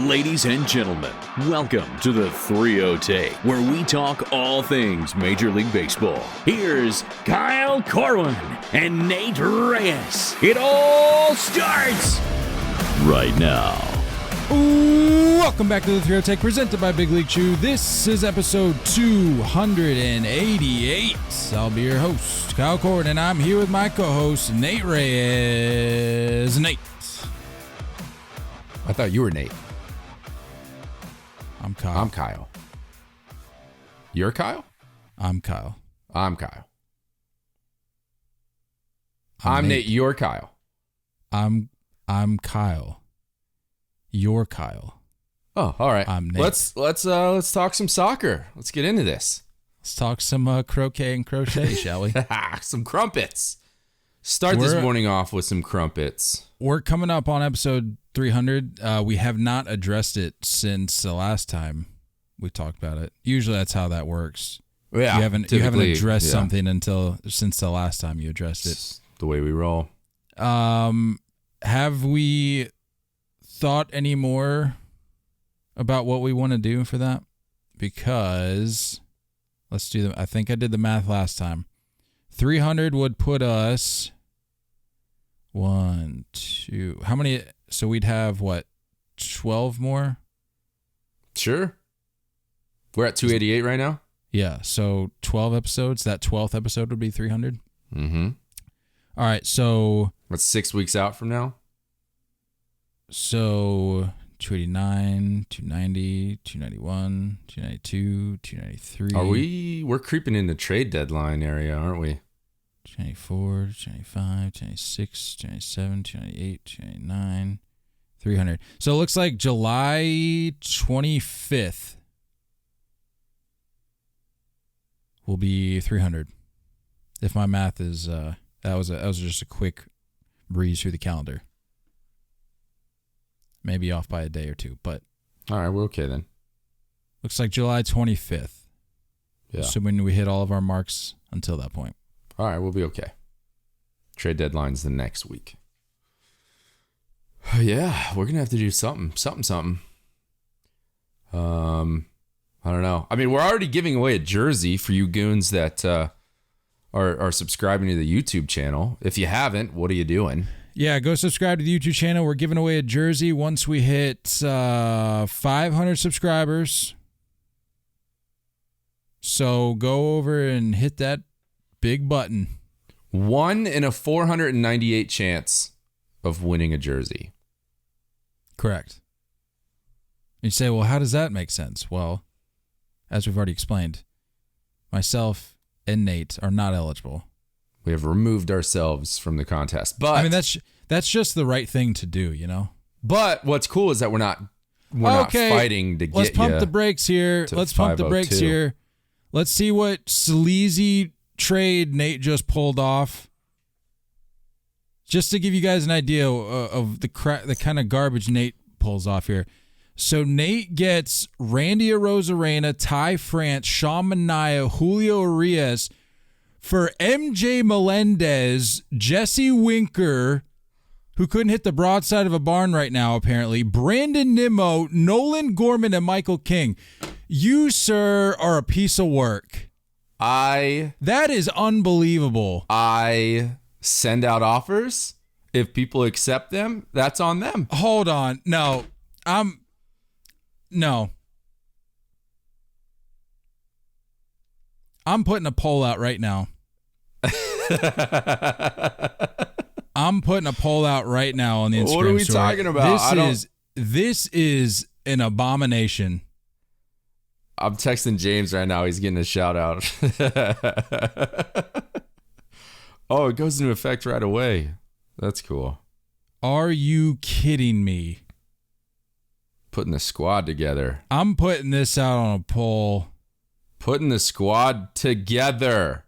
Ladies and gentlemen, welcome to the 3-0 Take, where we talk all things Major League Baseball. Here's Kyle Corwin and Nate Reyes. It all starts right now. Welcome back to the 3-0 Take, presented by Big League Chew. This is episode 288. I'll be your host, Kyle Corwin, and I'm here with my co-host, Nate Reyes. Nate. I thought you were Nate. I'm Kyle. I'm Kyle. You're Kyle? I'm Kyle. I'm Kyle. I'm Nate. You're Kyle. I'm Kyle. You're Kyle. Oh, all right. I'm Nate. Let's talk some soccer. Let's get into this. Let's talk some croquet and crochet, shall we? Some crumpets. Start this morning off with some crumpets. We're coming up on episode 300. We have not addressed it since the last time we talked about it. Usually that's how that works. Yeah, you haven't addressed something since the last time you addressed it. It's the way we roll. Have we thought any more about what we want to do for that? Because let's do I think I did the math last time. 300 would put us 1, 2. How many? So we'd have what? 12 more? Sure. We're at 288 right now. Yeah. So 12 episodes. That 12th episode would be 300. Mm-hmm. All right. So that's 6 weeks out from now. So 289, 290, 291, 292, 293. We're creeping in the trade deadline area, aren't we? 294, 295, 296, 297, 298, 299, 300. So it looks like July 25th will be 300. If my math is that was just a quick breeze through the calendar. Maybe off by a day or two, but all right, we're okay then. Looks like July 25th. Yeah. Assuming we hit all of our marks until that point. All right, we'll be okay. Trade deadline's the next week. Yeah, we're gonna have to do something. I don't know. I mean, we're already giving away a jersey for you goons that are subscribing to the YouTube channel. If you haven't, what are you doing? Yeah, go subscribe to the YouTube channel. We're giving away a jersey once we hit 500 subscribers. So go over and hit that big button. 1 in a 498 chance of winning a jersey. Correct. You say, well, how does that make sense? Well, as we've already explained, myself and Nate are not eligible. We have removed ourselves from the contest. But I mean, that's just the right thing to do, you know? But what's cool is that we're not fighting to get you. Let's pump the brakes here. Let's pump the brakes here. Let's see what sleazy trade Nate just pulled off. Just to give you guys an idea of the kind of garbage Nate pulls off here. So Nate gets Randy Arozarena, Ty France, Sean Manaea, Julio Urias for MJ Melendez, Jesse Winker, who couldn't hit the broadside of a barn right now, apparently, Brandon Nimmo, Nolan Gorman, and Michael King. You, sir, are a piece of work. That is unbelievable. I send out offers. If people accept them, that's on them. Hold on. No. I'm putting a poll out right now. I'm putting a poll out right now on the Instagram story. What are we talking about? This is an abomination. I'm texting James right now. He's getting a shout out. Oh, it goes into effect right away. That's cool. Are you kidding me? Putting the squad together. I'm putting this out on a poll. Putting the squad together.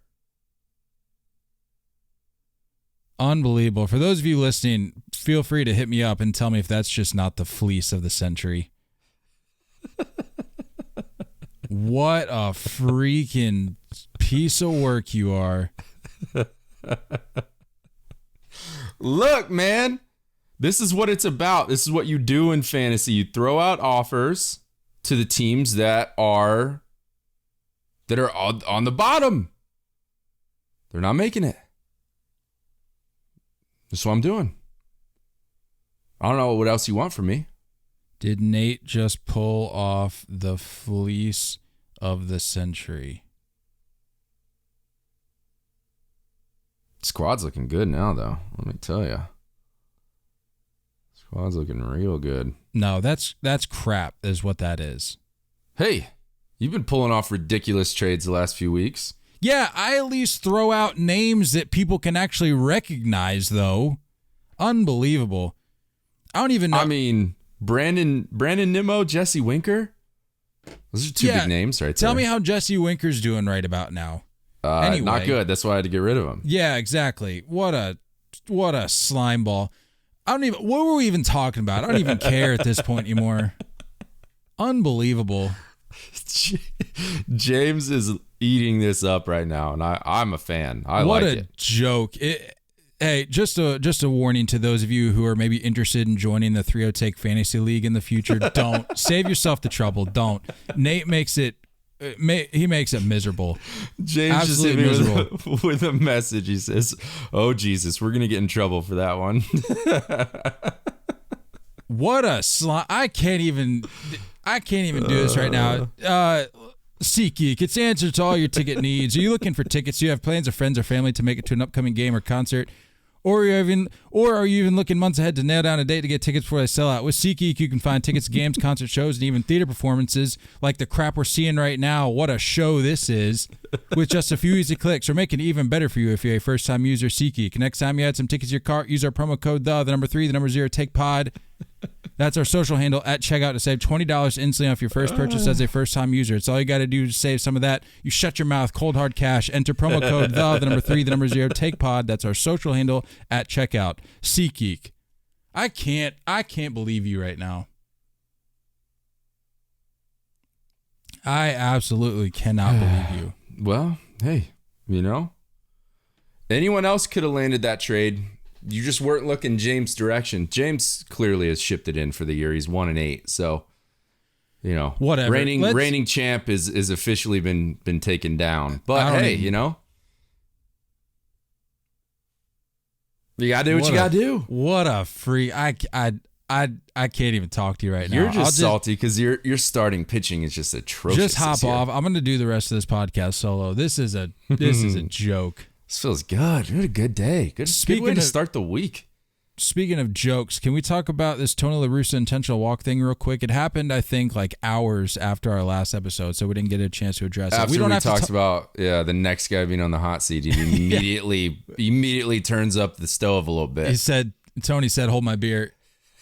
Unbelievable. For those of you listening, feel free to hit me up and tell me if that's just not the fleece of the century. What a freaking piece of work you are. Look, man. This is what it's about. This is what you do in fantasy. You throw out offers to the teams that are on the bottom. They're not making it. That's what I'm doing. I don't know what else you want from me. Did Nate just pull off the fleece of the century? Squad's looking good now, though. Let me tell you. Squad's looking real good. No, that's crap is what that is. Hey, you've been pulling off ridiculous trades the last few weeks. Yeah, I at least throw out names that people can actually recognize, though. Unbelievable. I don't even know. I mean, Brandon Nimmo, Jesse Winker. Those are two big names right there. Tell me how Jesse Winker's doing right about now. Anyway, not good. That's why I had to get rid of him. Yeah, exactly. What a slime ball. What were we even talking about? I don't even care at this point anymore. Unbelievable. James is eating this up right now, and I'm a fan. What a joke. Hey, just a warning to those of you who are maybe interested in joining the 3-0 Take Fantasy League in the future. Don't. Save yourself the trouble. Don't. Nate makes it miserable. James absolutely just hit me miserable. with a message. He says, "Oh Jesus, we're gonna get in trouble for that one." What a slime! I can't even do this right now. SeatGeek, it's the answer to all your ticket needs. Are you looking for tickets? Do you have plans of friends or family to make it to an upcoming game or concert? Or are you even looking months ahead to nail down a date to get tickets before they sell out? With SeatGeek, you can find tickets to games, concert shows, and even theater performances like the crap we're seeing right now. What a show this is. With just a few easy clicks, we're making it even better for you if you're a first-time user of SeatGeek. Next time you add some tickets to your cart, use our promo code the number 3, the number 0, take pod. That's our social handle at checkout to save $20 instantly off your first purchase as a first-time user. It's all you got to do to save some of that. You shut your mouth, cold hard cash. Enter promo code the number 3, the number 0, take pod. That's our social handle at checkout. SeatGeek. I can't believe you right now. I absolutely cannot believe you. Well, hey, anyone else could have landed that trade. You just weren't looking James' direction. James clearly has shipped it in for the year. He's 1-8, so whatever. Reigning champ is officially been taken down. But hey, you gotta do what you gotta do. What a free! I can't even talk to you right now. You're just salty because your starting pitching is just atrocious. Just hop off. I'm gonna do the rest of this podcast solo. This is a joke. This feels good. We had a good day. Good way to start the week. Speaking of jokes, can we talk about this Tony La Russa intentional walk thing real quick? It happened, I think, like hours after our last episode, so we didn't get a chance to address it. After we talked about the next guy being on the hot seat, he immediately turns up the stove a little bit. Tony said, hold my beer.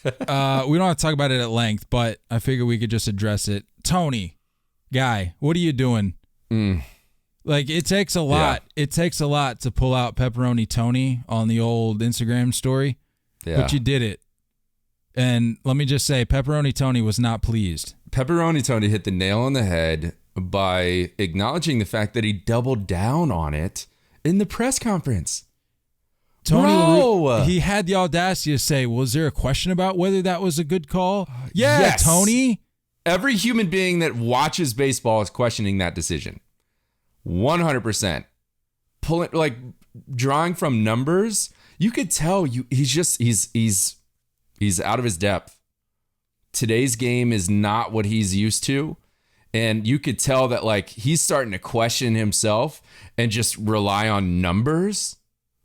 We don't have to talk about it at length, but I figure we could just address it. Tony, guy, what are you doing? Like, it takes a lot. Yeah. It takes a lot to pull out Pepperoni Tony on the old Instagram story. Yeah. But you did it. And let me just say, Pepperoni Tony was not pleased. Pepperoni Tony hit the nail on the head by acknowledging the fact that he doubled down on it in the press conference. Tony, he had the audacity to say, was there a question about whether that was a good call? Yeah, yes. Tony. Every human being that watches baseball is questioning that decision. 100%. Drawing from numbers, you could tell he's out of his depth. Today's game is not what he's used to. And you could tell that he's starting to question himself and just rely on numbers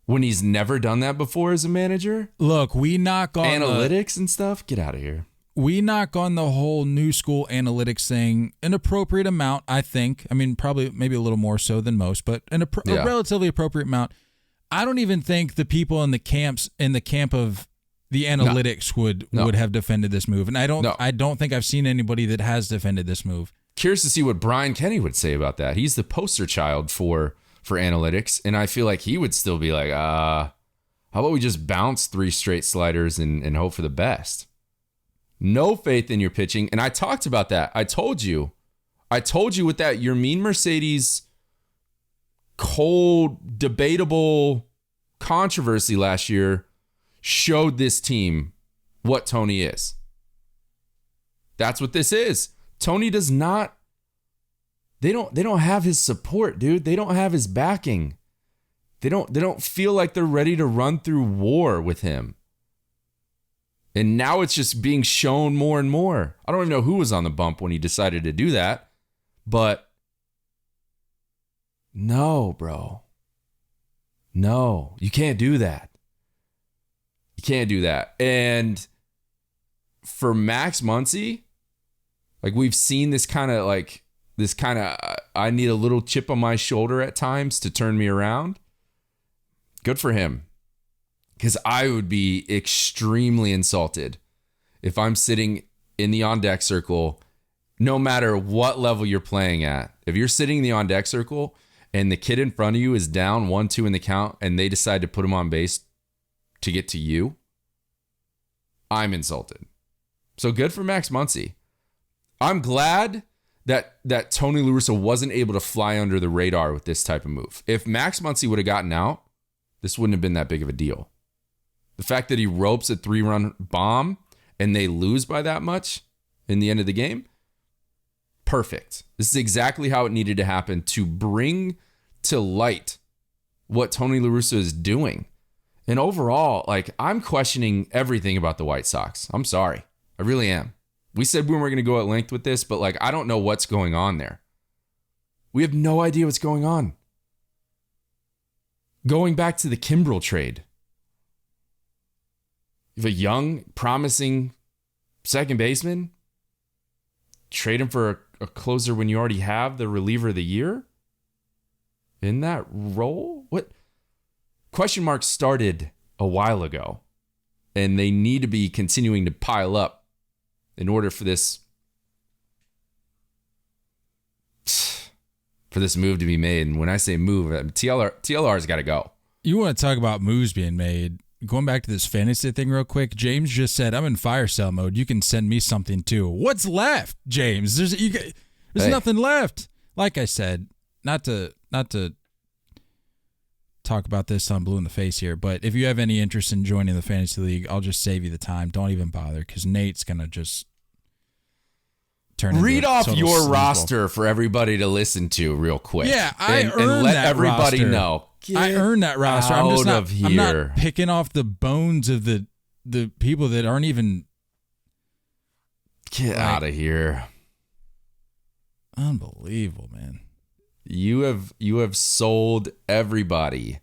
when he's never done that before as a manager. Look, we knock on analytics and stuff. Get out of here. We knock on the whole new school analytics thing an appropriate amount, I think. I mean, probably maybe a little more so than most, but a relatively appropriate amount. I don't even think the people in the camp of the analytics would have defended this move, and I don't think I've seen anybody that has defended this move. Curious to see what Brian Kenny would say about that. He's the poster child for analytics, and I feel like he would still be like, how about we just bounce 3 straight sliders and hope for the best? No faith in your pitching. And I talked about that. I told you with that Yermin Mercedes cold, debatable controversy last year showed this team what Tony is. That's what this is. Tony does not. They don't have his support, dude. They don't have his backing. They don't feel like they're ready to run through war with him. And now it's just being shown more and more. I don't even know who was on the bump when he decided to do that. But no, bro. No, you can't do that. You can't do that. And for Max Muncy, like we've seen this kind of I need a little chip on my shoulder at times to turn me around. Good for him. Because I would be extremely insulted if I'm sitting in the on-deck circle, no matter what level you're playing at. If you're sitting in the on-deck circle and the kid in front of you is down 1-2 in the count and they decide to put him on base to get to you, I'm insulted. So good for Max Muncy. I'm glad that Tony La Russa wasn't able to fly under the radar with this type of move. If Max Muncy would have gotten out, this wouldn't have been that big of a deal. The fact that he ropes a 3-run bomb and they lose by that much in the end of the game, perfect. This is exactly how it needed to happen to bring to light what Tony La Russa is doing. And overall, like, I'm questioning everything about the White Sox. I'm sorry. I really am. We said we weren't going to go at length with this, but like, I don't know what's going on there. We have no idea what's going on. Going back to the Kimbrel trade, you have a young, promising second baseman. Trade him for a closer when you already have the reliever of the year in that role? What? Question marks started a while ago, and they need to be continuing to pile up in order for this move to be made. And when I say move, TLR's got to go. You want to talk about moves being made? Going back to this fantasy thing real quick, James just said, I'm in fire sale mode. You can send me something too. What's left, James? There's nothing left. Like I said, not to talk about this on Blue in the Face here, but if you have any interest in joining the fantasy league, I'll just save you the time. Don't even bother, because Nate's going to just read off your roster for everybody to listen to real quick. Yeah, and let everybody roster. Know. I earned that roster. I'm not picking off the bones of the people that aren't even. Get out of here. Unbelievable, man. You have sold everybody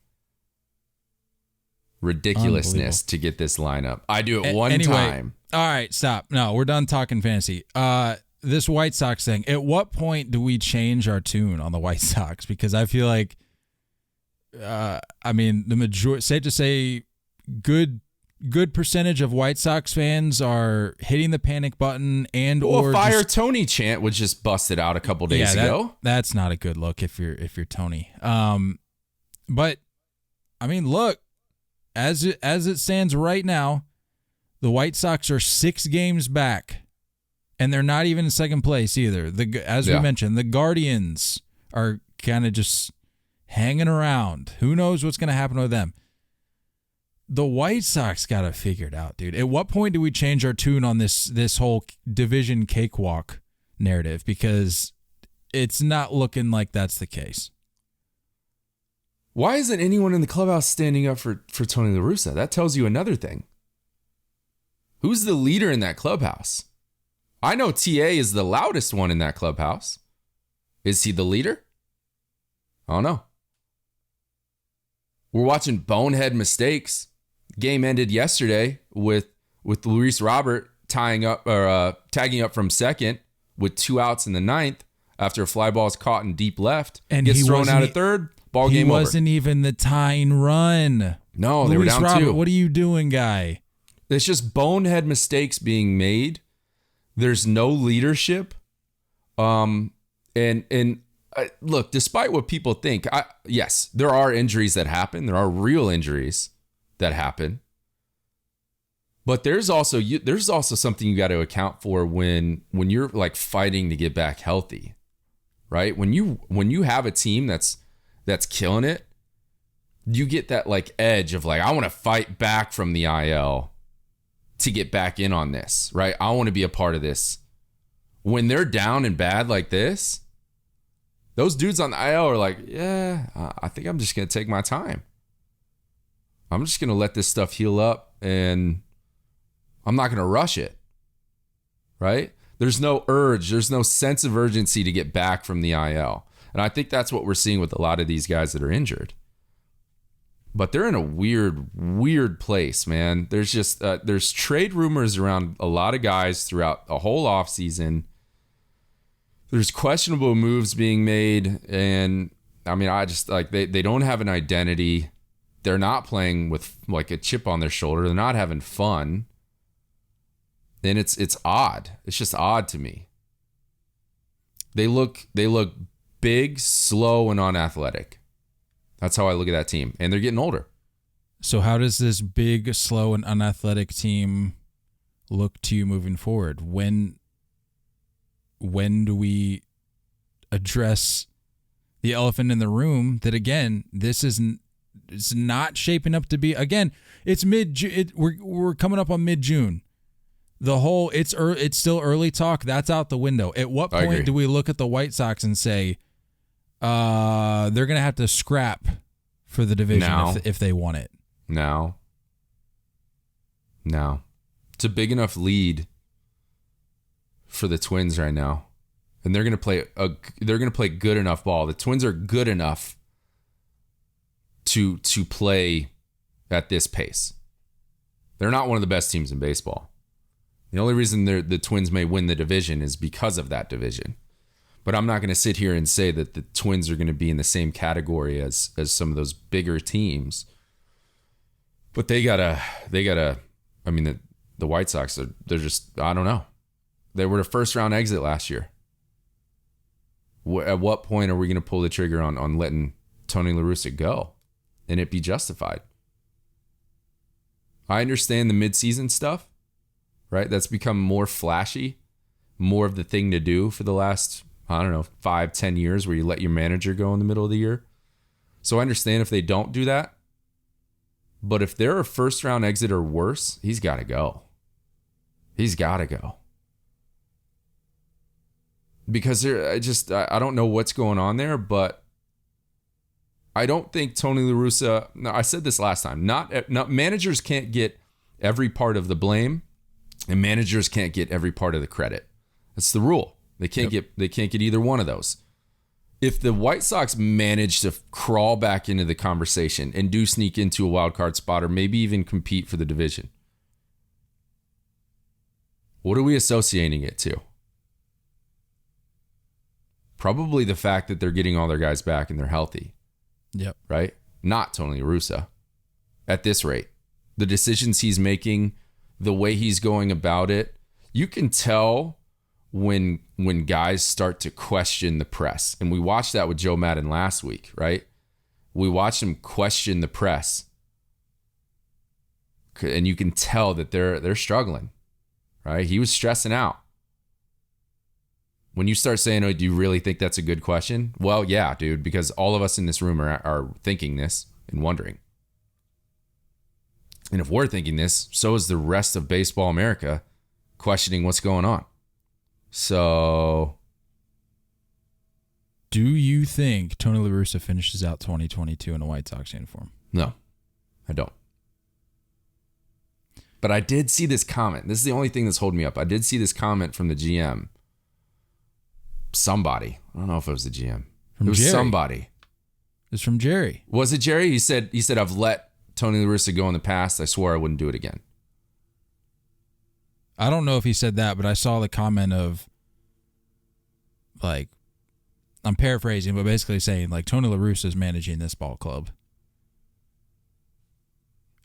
ridiculousness to get this lineup. I do it one time. All right, stop. No, we're done talking fantasy. This White Sox thing. At what point do we change our tune on the White Sox? Because I feel like, the majority, safe to say, good percentage of White Sox fans are hitting the panic button or fire Tony chant was just busted out a couple days ago. That's not a good look if you're Tony. But I mean, look, as it stands right now, the White Sox are 6 games back, and they're not even in second place either. We mentioned, the Guardians are kind of just hanging around. Who knows what's going to happen with them? The White Sox got to figure it out, dude. At what point do we change our tune on this whole division cakewalk narrative? Because it's not looking like that's the case. Why isn't anyone in the clubhouse standing up for Tony La Russa? That tells you another thing. Who's the leader in that clubhouse? I know TA is the loudest one in that clubhouse. Is he the leader? I don't know. We're watching bonehead mistakes. Game ended yesterday with Luis Robert tagging up from second with 2 outs in the 9th after a fly ball is caught in deep left and gets thrown out at third. Ball game over. He wasn't even the tying run. No, they were down Robert, 2. What are you doing, guy? It's just bonehead mistakes being made. There's no leadership. Look, despite what people think, yes, there are injuries that happen. There are real injuries that happen. But there's also something you got to account for when you're like fighting to get back healthy, right? When you have a team that's killing it, you get that like edge of like, I want to fight back from the IL to get back in on this, right? I want to be a part of this. When they're down and bad like this, those dudes on the IL are like, yeah, I think I'm just going to take my time. I'm just going to let this stuff heal up, and I'm not going to rush it, right? There's no urge. There's no sense of urgency to get back from the IL. And I think that's what we're seeing with a lot of these guys that are injured. But they're in a weird place, man. There's just, there's trade rumors around a lot of guys throughout the whole offseason. There's questionable moves being made. And I mean, I just like, they don't have an identity. They're not playing with like a chip on their shoulder. They're not having fun. And it's odd. It's just odd to me. They look big, slow, and unathletic. That's how I look at that team. And they're getting older. So how does this big, slow, and unathletic team look to you moving forward? When do we address the elephant in the room that, again, it's not shaping up to be, again, it's we're coming up on mid-June. The whole it's still early talk, that's out the window. At what point do we look at the White Sox and say they're going to have to scrap for the division if they want it? No. It's a big enough lead for the Twins right now. And they're going to play good enough ball. The Twins are good enough to play at this pace. They're not one of the best teams in baseball. The only reason the Twins may win the division is because of that division. But I'm not going to sit here and say that the Twins are going to be in the same category as some of those bigger teams. But they gotta. I mean, the White Sox they're just, I don't know. They were the first round exit last year. At what point are we going to pull the trigger on letting Tony La Russa go and it be justified? I understand the midseason stuff. Right? That's become more flashy, more of the thing to do for the last, 5-10 years, where you let your manager go in the middle of the year. So I understand if they don't do that. But if they're a first round exit or worse, he's got to go. He's got to go. Because I don't know what's going on there, but I don't think Tony La Russa, I said this last time, not managers can't get every part of the blame. And managers can't get every part of the credit. That's the rule. They can't get either one of those. If the White Sox manage to crawl back into the conversation and do sneak into a wild card spot or maybe even compete for the division, what are we associating it to? Probably the fact that they're getting all their guys back and they're healthy. Yep. Right? Not Tony La Russa. At this rate, the decisions he's making, the way he's going about it, you can tell when guys start to question the press. And we watched that with Joe Maddon last week, right? We watched him question the press. And you can tell that they're struggling, right? He was stressing out. When you start saying, oh, do you really think that's a good question? Well, yeah, dude, because all of us in this room are thinking this and wondering. And if we're thinking this, so is the rest of baseball America questioning what's going on. So, do you think Tony La Russa finishes out 2022 in a White Sox uniform? No, I don't. But I did see this comment. This is the only thing that's holding me up. I did see this comment from the GM. Somebody. I don't know if it was the GM. It was Jerry. Somebody. It's from Jerry. Was it Jerry? He said, I've let Tony La Russa go in the past. I swore I wouldn't do it again. I don't know if he said that, but I saw the comment of, like, I'm paraphrasing, but basically saying, like, Tony La Russa is managing this ball club.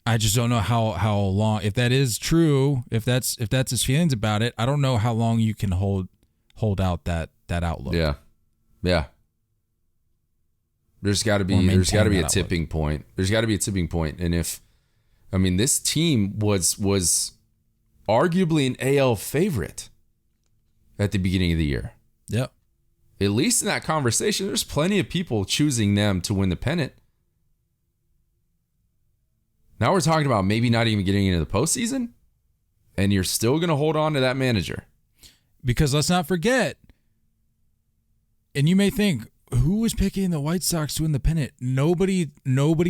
I just don't know how long, if that is true, if that's his feelings about it, I don't know how long you can hold out that outlook. Yeah. There's got to be a tipping point. There's got to be a tipping point. And this team was arguably an AL favorite at the beginning of the year. Yep. At least in that conversation, there's plenty of people choosing them to win the pennant. Now we're talking about maybe not even getting into the postseason. and you're still going to hold on to that manager. Because let's not forget, and you may think, who was picking the White Sox to win the pennant? Nobody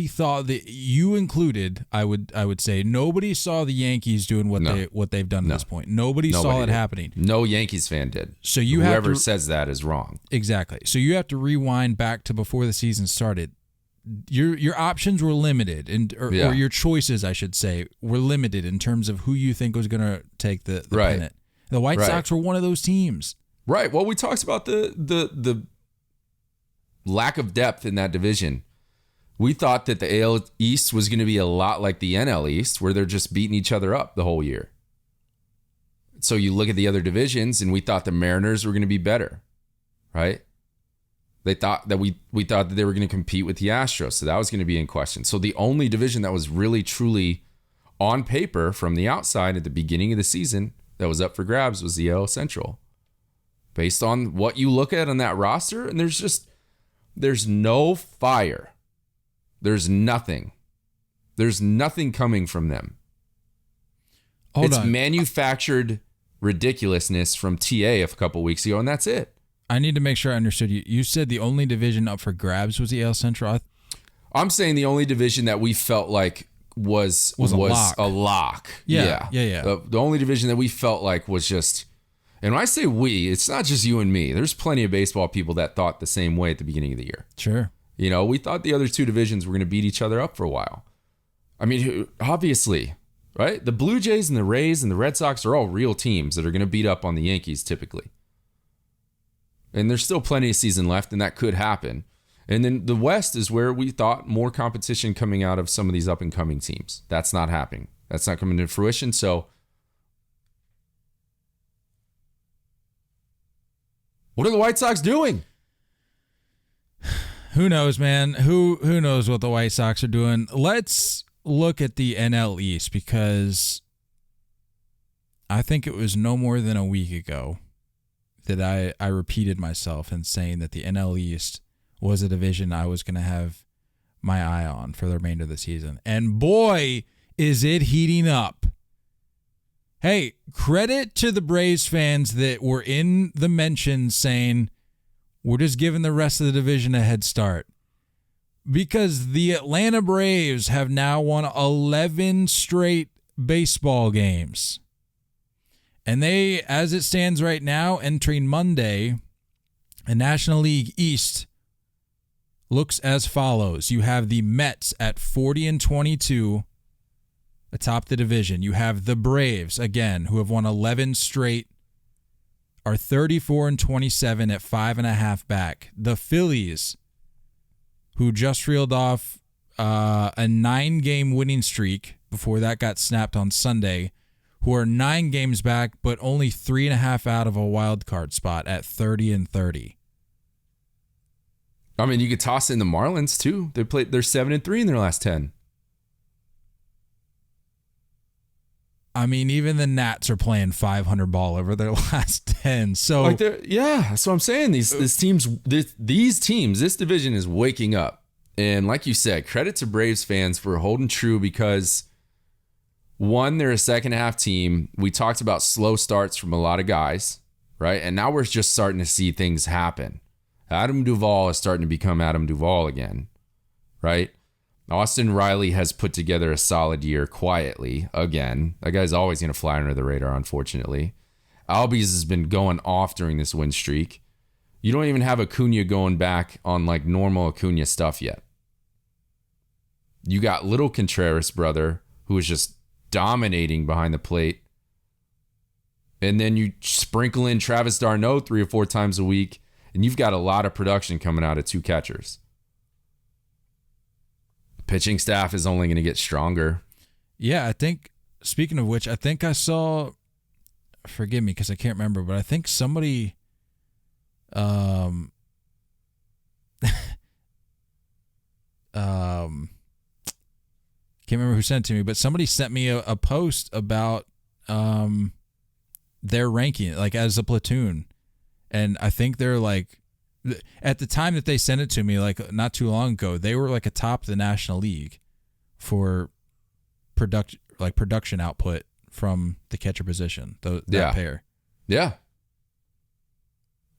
thought that, you included. I would say nobody saw the Yankees doing what they've done at this point. Nobody saw it happening. No Yankees fan did. So whoever says that is wrong. Exactly. So you have to rewind back to before the season started. Your options were limited, or your choices, I should say, were limited in terms of who you think was going to take the pennant. The White Sox were one of those teams. Right. Well, we talked about the lack of depth in that division. We thought that the AL East was going to be a lot like the NL East, where they're just beating each other up the whole year. So you look at the other divisions, and we thought the Mariners were going to be better, right? They thought that we thought that they were going to compete with the Astros, so that was going to be in question. So the only division that was really truly on paper from the outside at the beginning of the season that was up for grabs was the AL Central. Based on what you look at on that roster, and there's no fire. There's nothing. There's nothing coming from them. It's manufactured ridiculousness from TA a couple weeks ago, and that's it. I need to make sure I understood you. You said the only division up for grabs was the AL Central? I'm saying the only division that we felt like was a lock. Yeah. The only division that we felt like was just... And when I say we, it's not just you and me. There's plenty of baseball people that thought the same way at the beginning of the year. Sure. We thought the other two divisions were going to beat each other up for a while. I mean, obviously, right? The Blue Jays and the Rays and the Red Sox are all real teams that are going to beat up on the Yankees typically. And there's still plenty of season left, and that could happen. And then the West is where we thought more competition coming out of some of these up-and-coming teams. That's not happening. That's not coming to fruition, so... What are the White Sox doing? Who knows, man? Who knows what the White Sox are doing? Let's look at the NL East, because I think it was no more than a week ago that I repeated myself in saying that the NL East was a division I was going to have my eye on for the remainder of the season. And boy, is it heating up. Hey, credit to the Braves fans that were in the mentions saying, we're just giving the rest of the division a head start. Because the Atlanta Braves have now won 11 straight baseball games. And they, as it stands right now, entering Monday, the National League East looks as follows. You have the Mets at 40-22. Atop the division. You have the Braves, again, who have won 11 straight, are 34-27 at 5.5 back. The Phillies, who just reeled off a 9-game winning streak before that got snapped on Sunday, who are 9 games back, but only 3.5 out of a wild card spot at 30-30. I mean, you could toss in the Marlins too. They're 7-3 in their last 10. I mean, even the Nats are playing 500 ball over their last 10. So, that's what I'm saying. These teams, this division is waking up. And like you said, credit to Braves fans for holding true, because one, they're a second half team. We talked about slow starts from a lot of guys, right? And now we're just starting to see things happen. Adam Duvall is starting to become Adam Duvall again, right? Austin Riley has put together a solid year quietly again. That guy's always going to fly under the radar, unfortunately. Albies has been going off during this win streak. You don't even have Acuna going back on like normal Acuna stuff yet. You got little Contreras, brother, who is just dominating behind the plate. And then you sprinkle in Travis d'Arnaud 3 or 4 times a week, and you've got a lot of production coming out of 2 catchers. Pitching staff is only going to get stronger. Yeah, I think, speaking of which, I think I saw, forgive me because I can't remember, but I think somebody, can't remember who sent it to me, but somebody sent me a post about their ranking, like as a platoon. And I think they're like, at the time that they sent it to me, like not too long ago, they were like atop the National League for production output from the catcher position, that pair. Yeah.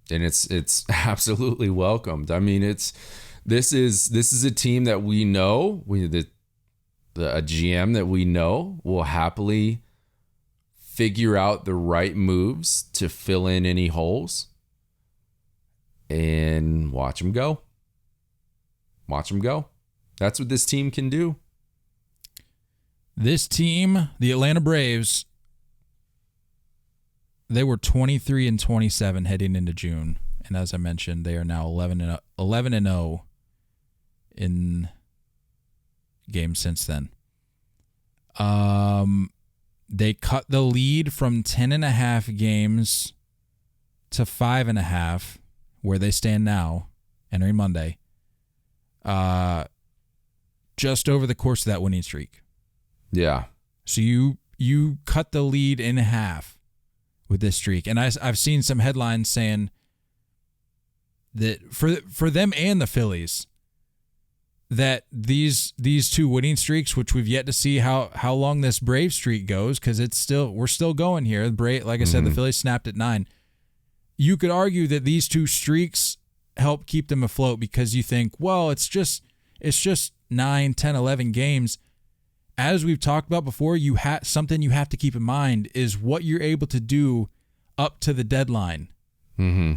And it's absolutely welcomed. I mean, this is a team that we know, a GM that we know will happily figure out the right moves to fill in any holes and watch them go. Watch them go. That's what this team can do. This team, the Atlanta Braves, they were 23-27 heading into June. And as I mentioned, they are now 11-0 in games since then. They cut the lead from 10.5 games to 5.5, where they stand now, entering Monday, just over the course of that winning streak. Yeah. So you cut the lead in half with this streak. And I've seen some headlines saying that for them and the Phillies, that these two winning streaks, which we've yet to see how long this Brave streak goes, because we're still going here. Like I said, the Phillies snapped at 9. You could argue that these two streaks help keep them afloat, because you think, well, it's just 9, 10, 11 games. As we've talked about before, something you have to keep in mind is what you're able to do up to the deadline. Mm-hmm.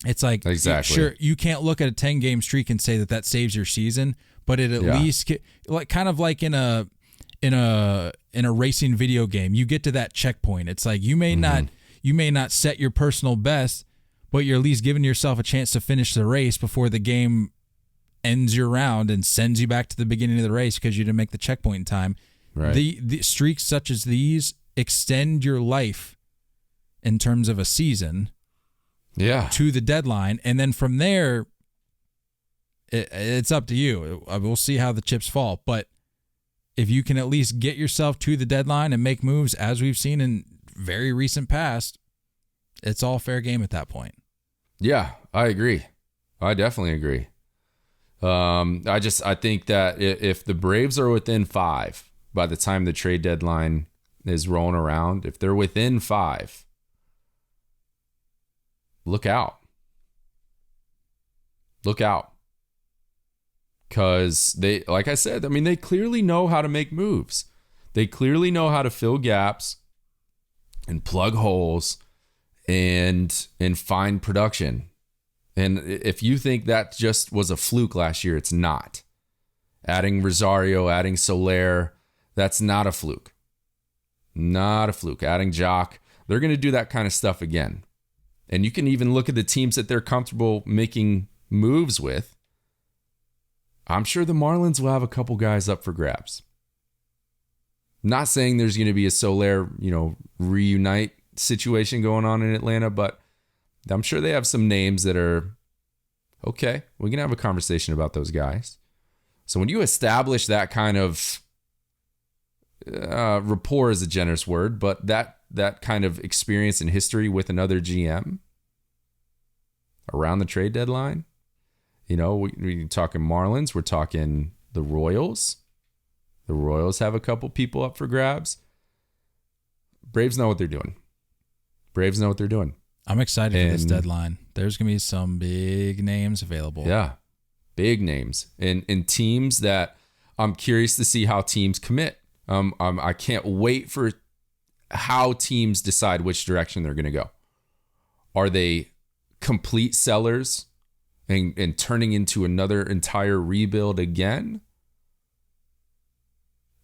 It's like, exactly. Sure, you can't look at a 10-game streak and say that saves your season, but it at least kind of like in a racing video game, you get to that checkpoint. It's like you may not set your personal best, but you're at least giving yourself a chance to finish the race before the game ends your round and sends you back to the beginning of the race because you didn't make the checkpoint in time. Right. The streaks such as these extend your life in terms of a season. Yeah. To the deadline, and then from there, it's up to you. We'll see how the chips fall, but if you can at least get yourself to the deadline and make moves, as we've seen in very recent past, it's all fair game at that point. Yeah, I agree. I definitely agree. I think that if the Braves are within 5 by the time the trade deadline is rolling around, if they're within 5, look out. Look out. Because they, like I said, I mean, they clearly know how to make moves. They clearly know how to fill gaps and plug holes and find production. And if you think that just was a fluke last year, it's not. Adding Rosario, adding Soler, that's not a fluke. Not a fluke. Adding Jock, they're going to do that kind of stuff again. And you can even look at the teams that they're comfortable making moves with. I'm sure the Marlins will have a couple guys up for grabs. Not saying there's going to be a Soler, reunite situation going on in Atlanta, but I'm sure they have some names that are, okay, we can have a conversation about those guys. So when you establish that kind of rapport is a generous word, but that kind of experience and history with another GM around the trade deadline, we're talking Marlins, we're talking the Royals. The Royals have a couple people up for grabs. Braves know what they're doing. I'm excited for this deadline. There's going to be some big names available. Yeah, big names. And teams that I'm curious to see how teams commit. I can't wait for how teams decide which direction they're going to go. Are they complete sellers and turning into another entire rebuild again?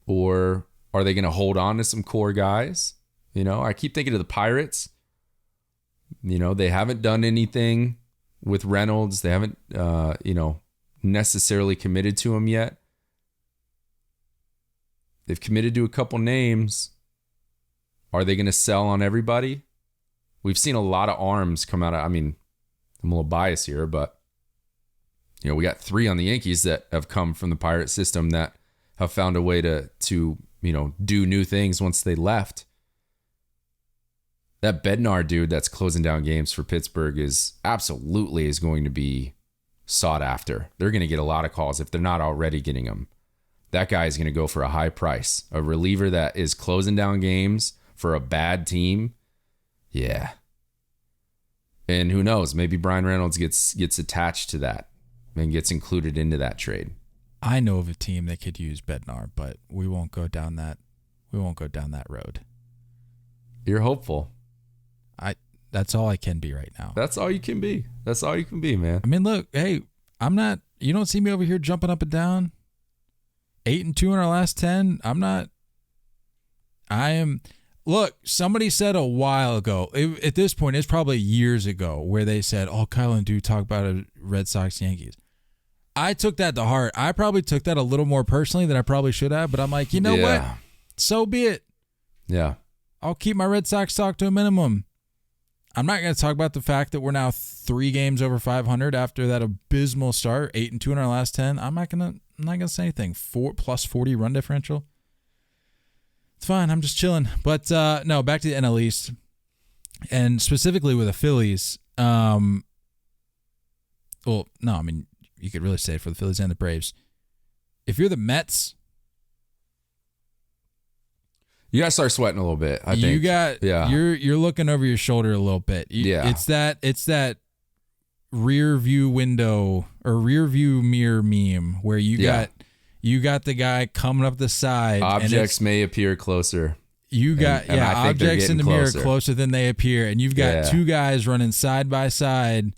Or are they going to hold on to some core guys? I keep thinking of the Pirates. They haven't done anything with Reynolds. They haven't, necessarily committed to him yet. They've committed to a couple names. Are they going to sell on everybody? We've seen a lot of arms come out of, I'm a little biased here, but, we got 3 on the Yankees that have come from the Pirate system that have found a way to do new things once they left. That Bednar dude that's closing down games for Pittsburgh is going to be sought after. They're going to get a lot of calls if they're not already getting them. That guy is going to go for a high price. A reliever that is closing down games for a bad team, yeah. And who knows? Maybe Brian Reynolds gets attached to that and gets included into that trade. I know of a team that could use Bednar, but we won't go down that. We won't go down that road. You're hopeful. That's all I can be right now. That's all you can be. That's all you can be, man. I mean, look, hey, I'm not. You don't see me over here jumping up and down. 8-2 in our last 10. I'm not. I am. Look, somebody said a while ago. At this point, it's probably years ago, where they said, "Oh, Kyle and Dude talk about a Red Sox Yankees." I took that to heart. I probably took that a little more personally than I probably should have. But I'm like, you know what? So be it. Yeah. I'll keep my Red Sox talk to a minimum. I'm not going to talk about the fact that we're now 3 games over 500 after that abysmal start, 8-2 in our last 10. I'm not going to say anything. 4+ 40 run differential. It's fine. I'm just chilling. But no, back to the NL East, and specifically with the Phillies. Well, no, I mean, you could really say it for the Phillies and the Braves. If you're the Mets, you gotta start sweating a little bit. I think you're looking over your shoulder a little bit. It's that rear view window or rear view mirror meme where you got the guy coming up the side. Objects may appear closer. You got objects in the mirror closer than they appear, and you've got 2 guys running side by side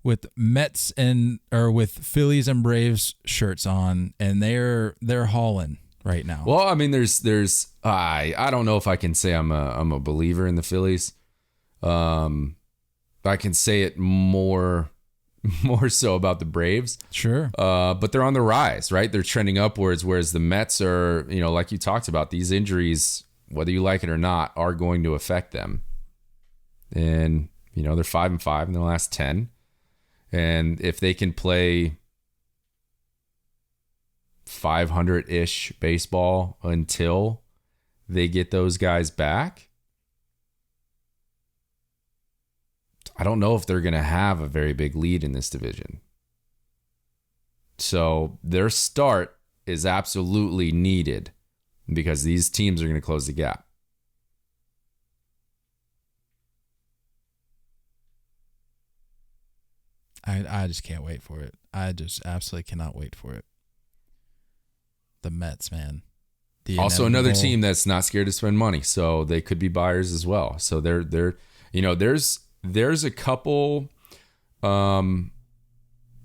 with Mets with Phillies and Braves shirts on, and they're hauling right now. Well, I mean, there's I don't know if I can say I'm a believer in the Phillies. I can say it more so about the Braves. Sure. But they're on the rise, right? They're trending upwards, whereas the Mets are, like you talked about, these injuries, whether you like it or not, are going to affect them. And, they're 5-5 in the last 10. And if they can play 500-ish baseball until they get those guys back, I don't know if they're going to have a very big lead in this division. So their start is absolutely needed because these teams are going to close the gap. I just can't wait for it. I just absolutely cannot wait for it. The Mets, man. Also another team that's not scared to spend money, so they could be buyers as well. So they're there's a couple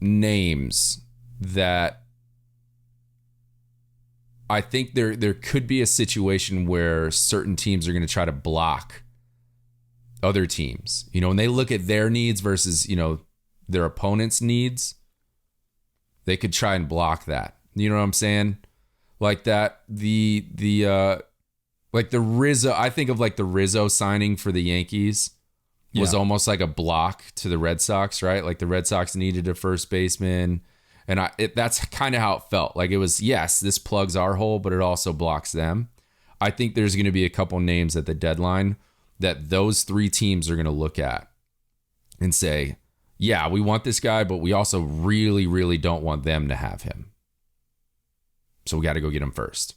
names that I think there could be a situation where certain teams are going to try to block other teams. When they look at their needs versus, their opponent's needs, they could try and block that. You know what I'm saying? Like that, like the Rizzo, I think of like the Rizzo signing for the Yankees was almost like a block to the Red Sox, right? Like the Red Sox needed a first baseman. And that's kind of how it felt. Like it was, yes, this plugs our hole, but it also blocks them. I think there's going to be a couple names at the deadline that those 3 teams are going to look at and say, yeah, we want this guy, but we also really, really don't want them to have him. So we got to go get him first.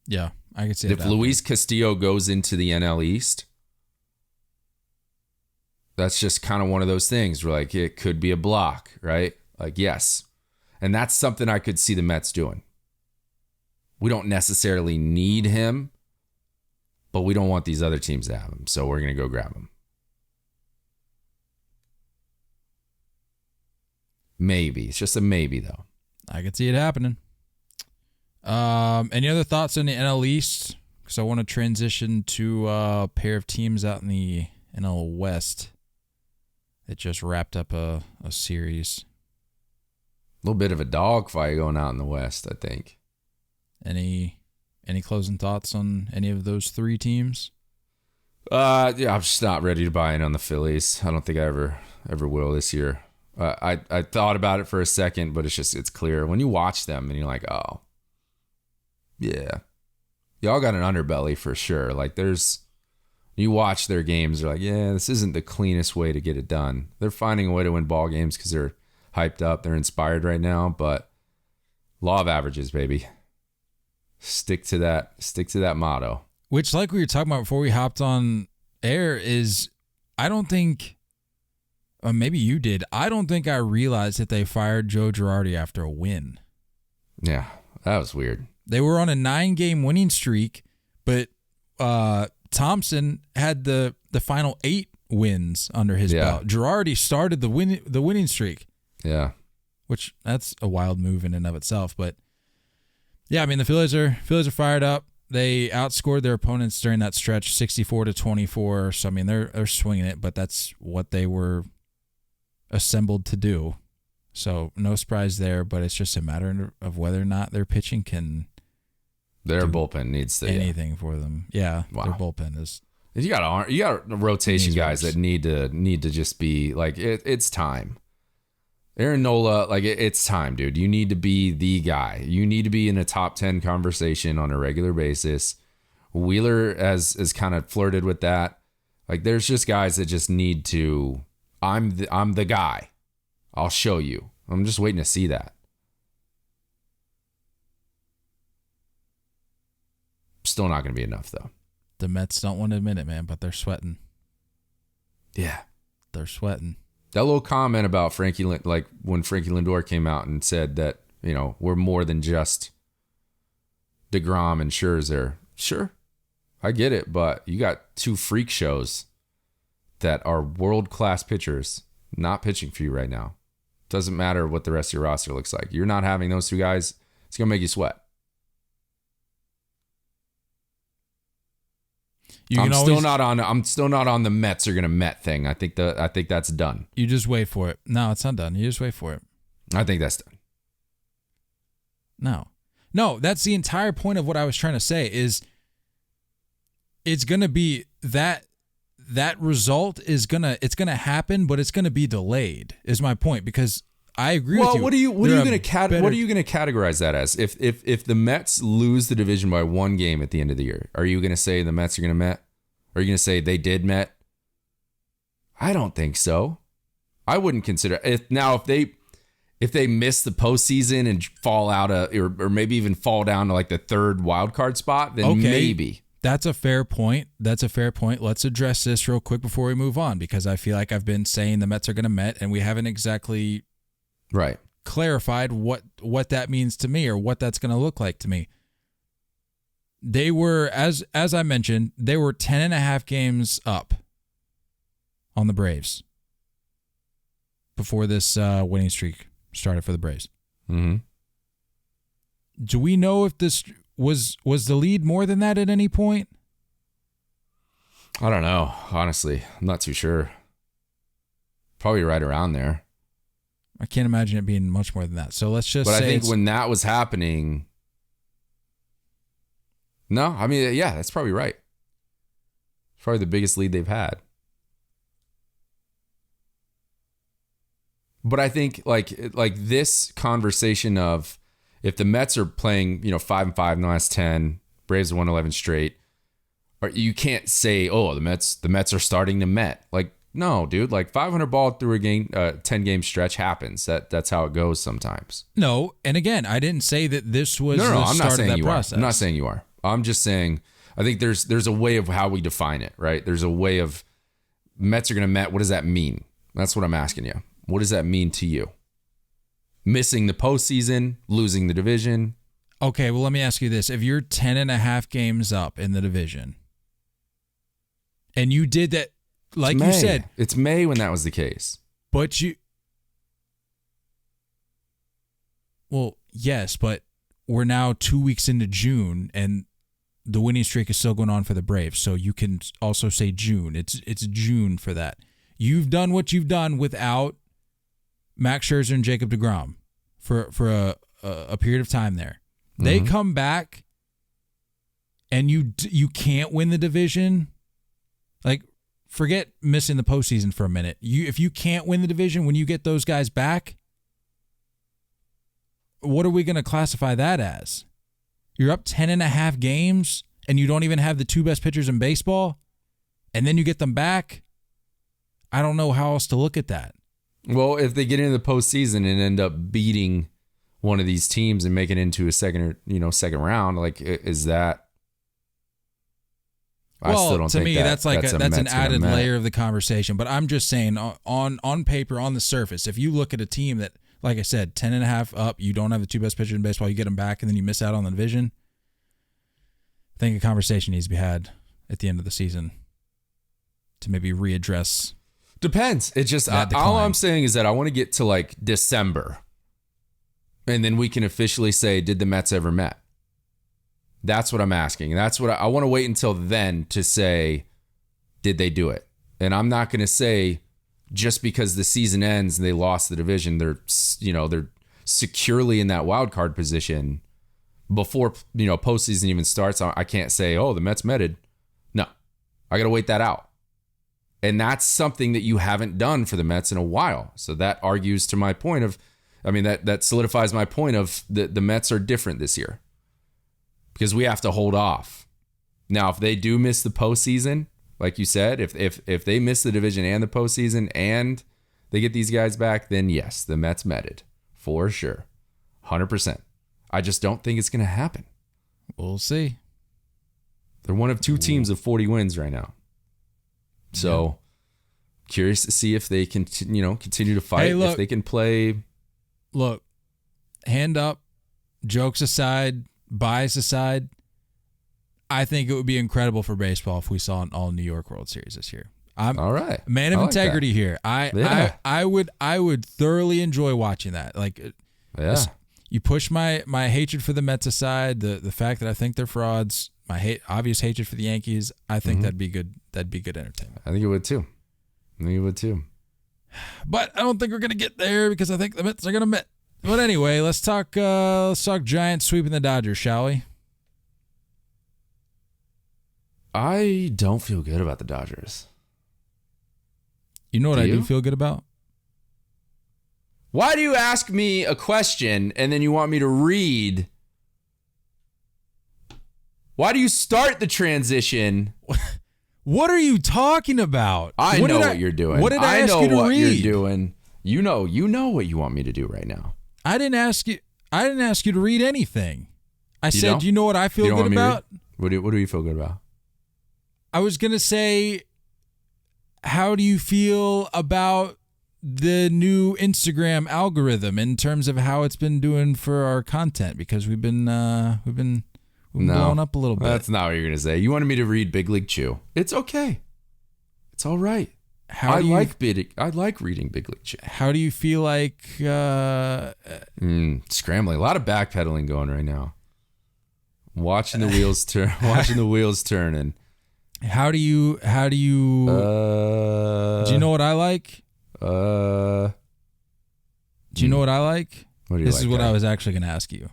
Yeah, I can see it. If Luis Castillo goes into the NL East, that's just kind of one of those things where like it could be a block, right? Like, yes. And that's something I could see the Mets doing. We don't necessarily need him, but we don't want these other teams to have him. So we're going to go grab him. Maybe. It's just a maybe, though. I can see it happening. Any other thoughts on the NL East? Because I want to transition to a pair of teams out in the NL West that just wrapped up a series. A little bit of a dogfight going out in the West, I think. Any closing thoughts on any of those 3 teams? I'm just not ready to buy in on the Phillies. I don't think I ever will this year. I thought about it for a second, but it's clear when you watch them and you're like, oh, yeah, y'all got an underbelly for sure. Like you watch their games, they're like, yeah, this isn't the cleanest way to get it done. They're finding a way to win ball games because they're hyped up, they're inspired right now. But law of averages, baby. Stick to that motto. Which, like we were talking about before we hopped on air, is I don't think, or maybe you did, I don't think I realized that they fired Joe Girardi after a win. Yeah, that was weird. They were on a 9-game winning streak, but Thompson had the final 8 wins under his belt. Girardi started the winning streak. Yeah. Which, that's a wild move in and of itself. But, yeah, I mean, the Phillies are fired up. They outscored their opponents during that stretch 64-24. So, I mean, they're swinging it, but that's what they were assembled to do. So, no surprise there, but it's just a matter of whether or not their pitching can Their bullpen needs to anything for them. Yeah, wow. Their bullpen is. You got rotation guys that need to just be like it's time. Aaron Nola, like it's time, dude. You need to be the guy. You need to be in a top 10 conversation on a regular basis. Wheeler has kind of flirted with that. Like there's just guys that just need to. I'm the guy. I'll show you. I'm just waiting to see that. Still not going to be enough, though. The Mets don't want to admit it, man, but they're sweating. Yeah. They're sweating. That little comment about Frankie, like when Frankie Lindor came out and said that, we're more than just DeGrom and Scherzer. Sure, I get it, but you got 2 freak shows that are world-class pitchers not pitching for you right now. Doesn't matter what the rest of your roster looks like. You're not having those 2 guys. It's going to make you sweat. I'm still not on the Mets are gonna Met thing. I think that's done. You just wait for it. No, it's not done. You just wait for it. I think that's done. No, that's the entire point of what I was trying to say is it's gonna be that result is gonna happen, but it's gonna be delayed, is my point, because I agree with you. Well, what are you gonna categorize that as? If the Mets lose the division by 1 game at the end of the year, are you gonna say the Mets are gonna Met? Are you gonna say they did Met? I don't think so. I wouldn't consider if they miss the postseason and fall out or maybe even fall down to like the 3rd wild card spot, then maybe. That's a fair point. Let's address this real quick before we move on, because I feel like I've been saying the Mets are gonna Met and we haven't exactly clarified what that means to me or what that's going to look like to me. They were, as I mentioned, they were 10.5 games up on the Braves before this winning streak started for the Braves. Mm-hmm. Do we know if this was the lead more than that at any point? I don't know. Honestly, I'm not too sure. Probably right around there. I can't imagine it being much more than that. So let's just say. But I think when that was happening. No, I mean, yeah, that's probably right. It's probably the biggest lead they've had. But I think like this conversation of if the Mets are playing, 5-5 in the last 10, Braves have won 11 straight, or you can't say, oh, the Mets are starting to Met. Like, no, dude, like 500 ball through a game, 10-game stretch happens. That's how it goes sometimes. No, and again, I didn't say that this was the I'm start not saying of that you process. Are. I'm not saying you are. I'm just saying I think there's a way of how we define it, right? There's a way of Mets are going to Met. What does that mean? That's what I'm asking you. What does that mean to you? Missing the postseason, losing the division. Okay, well, let me ask you this. If you're 10.5 games up in the division and you did that, like you said. It's May when that was the case. But well, yes, but we're now 2 weeks into June and the winning streak is still going on for the Braves. So you can also say June. It's June for that. You've done what you've done without Max Scherzer and Jacob deGrom for a period of time there. Mm-hmm. They come back and you can't win the division. Like, forget missing the postseason for a minute. If you can't win the division when you get those guys back, what are we going to classify that as? You're up 10.5 games and you don't even have the 2 best pitchers in baseball, and then you get them back? I don't know how else to look at that. Well, if they get into the postseason and end up beating one of these teams and make it into a second round, like, is that I still don't think that's an added layer of the conversation. But I'm just saying, on paper, on the surface, if you look at a team that, like I said, 10.5 up, you don't have the 2 best pitchers in baseball, you get them back, and then you miss out on the division. I think a conversation needs to be had at the end of the season to maybe readdress. Depends. It's just all I'm saying is that I want to get to like December, and then we can officially say, did the Mets ever met? That's what I'm asking. That's what I want to wait until then to say, did they do it? And I'm not going to say just because the season ends and they lost the division, they're securely in that wild card position before postseason even starts. I can't say, oh, the Mets metted. No, I got to wait that out. And that's something that you haven't done for the Mets in a while. So that argues to my point of, that solidifies my point of the Mets are different this year. Because we have to hold off. Now, if they do miss the postseason, like you said, if they miss the division and the postseason and they get these guys back, then yes, the Mets metted for sure, 100%. I just don't think it's going to happen. We'll see. They're one of 2 teams of 40 wins right now. So curious to see if they can, continue to fight. Hey, look, if they can play. Look, hand up, jokes aside. Bias aside, I think it would be incredible for baseball if we saw an all New York World Series this year. I'm all right. Man of integrity here. I would thoroughly enjoy watching that. Like, you push my hatred for the Mets aside, the fact that I think they're frauds, my obvious hatred for the Yankees. I think that'd be good. That'd be good entertainment. I think it would too. But I don't think we're gonna get there because I think the Mets are gonna met. But anyway, let's talk Giants sweeping the Dodgers, shall we? I don't feel good about the Dodgers. You know what I do feel good about? Why do you ask me a question and then you want me to read? Why do you start the transition? What are you talking about? I know what you're doing. What did I ask you to read? I know what you're doing. You know what you want me to do right now. I didn't ask you to read anything. I said, you know what I feel good about? What do you feel good about? I was going to say, how do you feel about the new Instagram algorithm in terms of how it's been doing for our content? Because we've been blowing up a little bit. That's not what you're going to say. You wanted me to read Big League Chew. It's okay. It's all right. I like reading Big League Chew. How do you feel like scrambling? A lot of backpedaling going right now. Watching the wheels turn. Watching the wheels turning. How do you? Do you know what I like? Do you know what I like? What do you this like, is what I was actually going to ask you.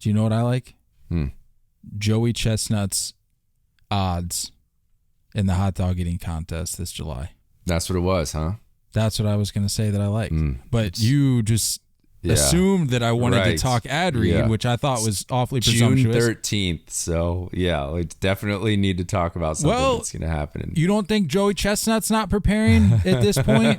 Do you know what I like? Joey Chestnut's odds in the hot dog eating contest this July. That's what it was, huh? That's what I was going to say that I liked. But you just assumed that I wanted to talk ad read, which I thought was awfully presumptuous. June 13th. So, we definitely need to talk about something that's going to happen. You don't think Joey Chestnut's not preparing at this point?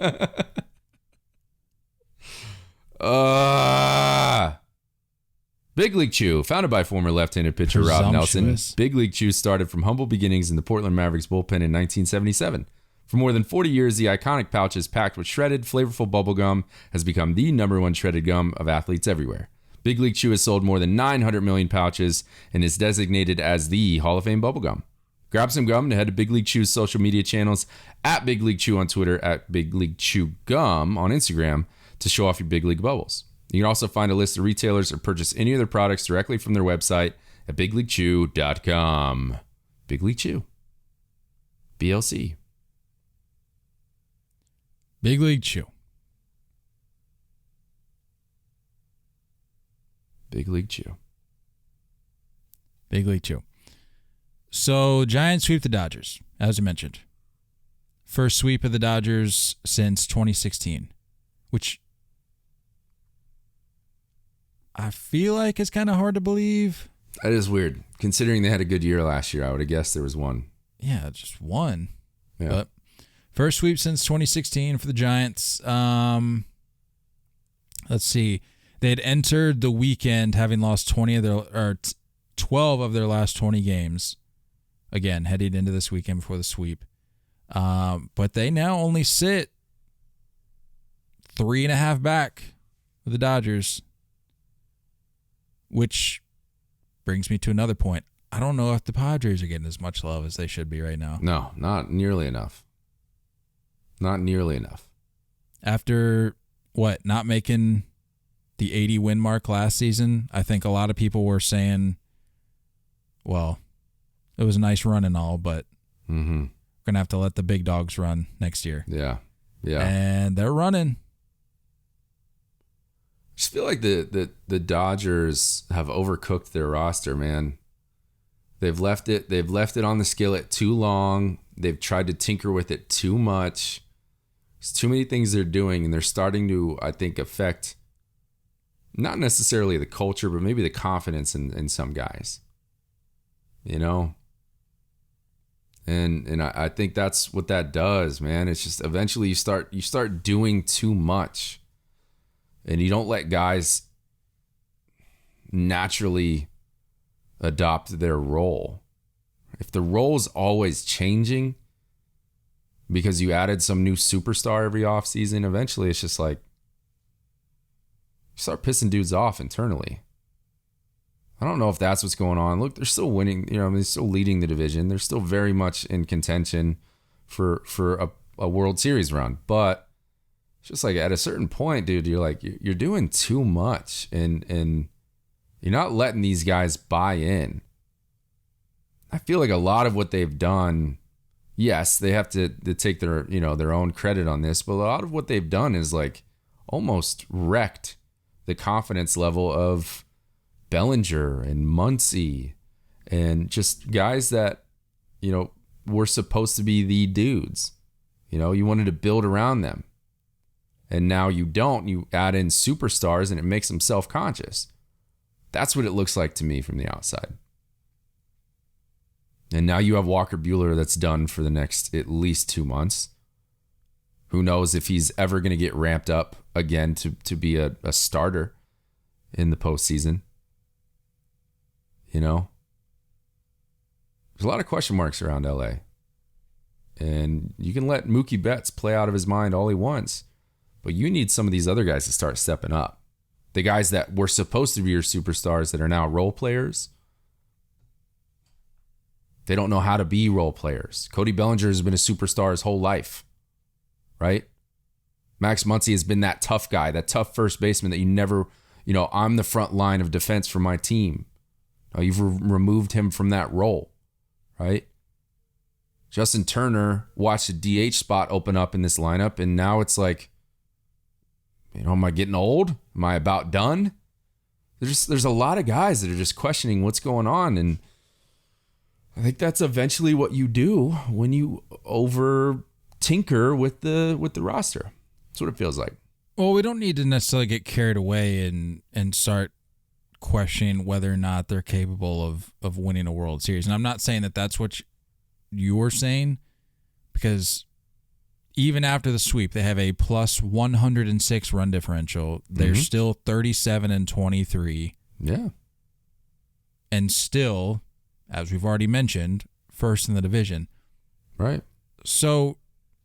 Big League Chew, founded by former left-handed pitcher Rob Nelson. Big League Chew started from humble beginnings in the Portland Mavericks bullpen in 1977. For more than 40 years, the iconic pouches packed with shredded, flavorful bubblegum has become the #1 shredded gum of athletes everywhere. Big League Chew has sold more than 900 million pouches and is designated as the Hall of Fame bubblegum. Grab some gum and head to Big League Chew's social media channels at Big League Chew on Twitter, at Big League Chew Gum on Instagram to show off your Big League bubbles. You can also find a list of retailers or purchase any of their products directly from their website at bigleaguechew.com. Big League Chew. BLC. Big League Chew. Big League Chew. Big League Chew. So, Giants sweep the Dodgers, as you mentioned. First sweep of the Dodgers since 2016, which I feel like it's kind of hard to believe. That is weird. Considering they had a good year last year, I would have guessed there was one. Yeah, just one. Yeah. But first sweep since 2016 for the Giants. Let's see. They had entered the weekend having lost 20 12 of their last 20 games. Again, heading into this weekend before the sweep. But they now only sit 3.5 back of the Dodgers, which brings me to another point. I don't know if the Padres are getting as much love as they should be right now. No, not nearly enough. Not nearly enough. After, not making the 80 win mark last season, I think a lot of people were saying, well, it was a nice run and all, but we're going to have to let the big dogs run next year. Yeah. Yeah. And they're running. I just feel like the Dodgers have overcooked their roster, man. They've left it on the skillet too long. They've tried to tinker with it too much. There's too many things they're doing, and they're starting to, I think, affect not necessarily the culture, but maybe the confidence in some guys. You know? And I think that's what that does, man. It's just eventually you start doing too much. And you don't let guys naturally adopt their role. If the role's always changing because you added some new superstar every offseason, eventually it's just like you start pissing dudes off internally. I don't know if that's what's going on. Look, they're still winning. They're still leading the division. They're still very much in contention for a World Series run. But it's just like at a certain point, dude, you're doing too much, and you're not letting these guys buy in. I feel like a lot of what they've done, yes, they have to take their own credit on this, but a lot of what they've done is like almost wrecked the confidence level of Bellinger and Muncy and just guys that, were supposed to be the dudes. You wanted to build around them. And now you don't. You add in superstars and it makes them self-conscious. That's what it looks like to me from the outside. And now you have Walker Buehler that's done for the next at least 2 months. Who knows if he's ever going to get ramped up again to be a starter in the postseason. There's a lot of question marks around LA. And you can let Mookie Betts play out of his mind all he wants. But you need some of these other guys to start stepping up. The guys that were supposed to be your superstars that are now role players. They don't know how to be role players. Cody Bellinger has been a superstar his whole life. Right? Max Muncy has been that tough guy, that tough first baseman that you never, I'm the front line of defense for my team. Now you've removed him from that role. Right? Justin Turner watched the DH spot open up in this lineup, and now it's like, am I getting old? Am I about done? There's a lot of guys that are just questioning what's going on, and I think that's eventually what you do when you over tinker with the roster. That's what it feels like. Well, we don't need to necessarily get carried away and start questioning whether or not they're capable of winning a World Series. And I'm not saying that that's what you're saying, because even after the sweep, they have a plus 106 run differential. They're still 37-23. Yeah. And still, as we've already mentioned, first in the division. Right. So,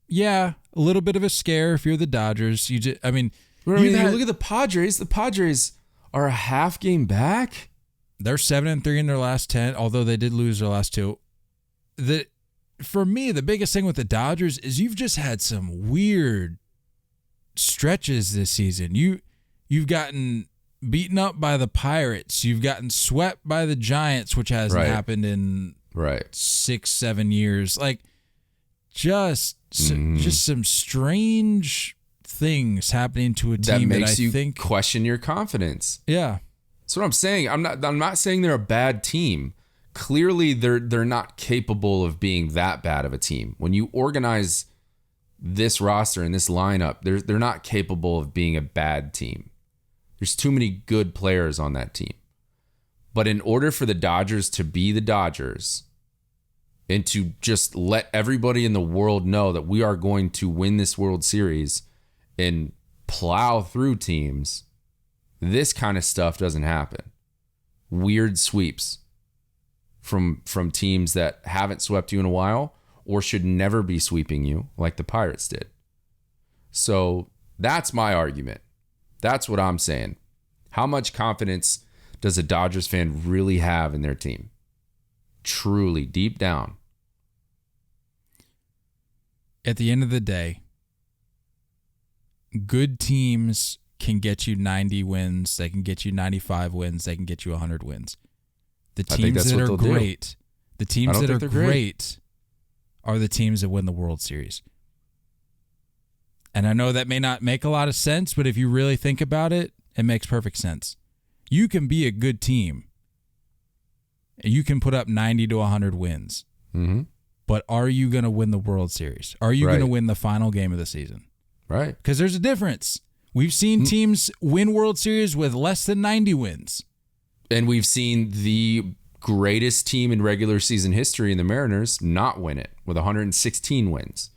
yeah, a little bit of a scare if you're the Dodgers. Look at the Padres. The Padres are a half game back. They're 7-3 in their last 10, although they did lose their last 2. For me, the biggest thing with the Dodgers is you've just had some weird stretches this season. You've gotten beaten up by the Pirates. You've gotten swept by the Giants, which hasn't happened in 6-7 years. Like, just some strange things happening to a team that makes I you think question your confidence. Yeah, that's what I'm saying. I'm not saying they're a bad team. Clearly, they're not capable of being that bad of a team. When you organize this roster and this lineup, they're not capable of being a bad team. There's too many good players on that team. But in order for the Dodgers to be the Dodgers and to just let everybody in the world know that we are going to win this World Series and plow through teams, this kind of stuff doesn't happen. Weird sweeps. from teams that haven't swept you in a while or should never be sweeping you like the Pirates did. So that's my argument. That's what I'm saying. How much confidence does a Dodgers fan really have in their team? Truly, deep down. At the end of the day, good teams can get you 90 wins. They can get you 95 wins. They can get you 100 wins. The teams that are great, the teams that are great are the teams that win the World Series. And I know that may not make a lot of sense, but if you really think about it, it makes perfect sense. You can be a good team, and you can put up 90 to 100 wins. Mm-hmm. But are you going to win the World Series? Are you going to win the final game of the season? Right. Because there's a difference. We've seen teams win World Series with less than 90 wins. And we've seen the greatest team in regular season history in the Mariners not win it with 116 wins.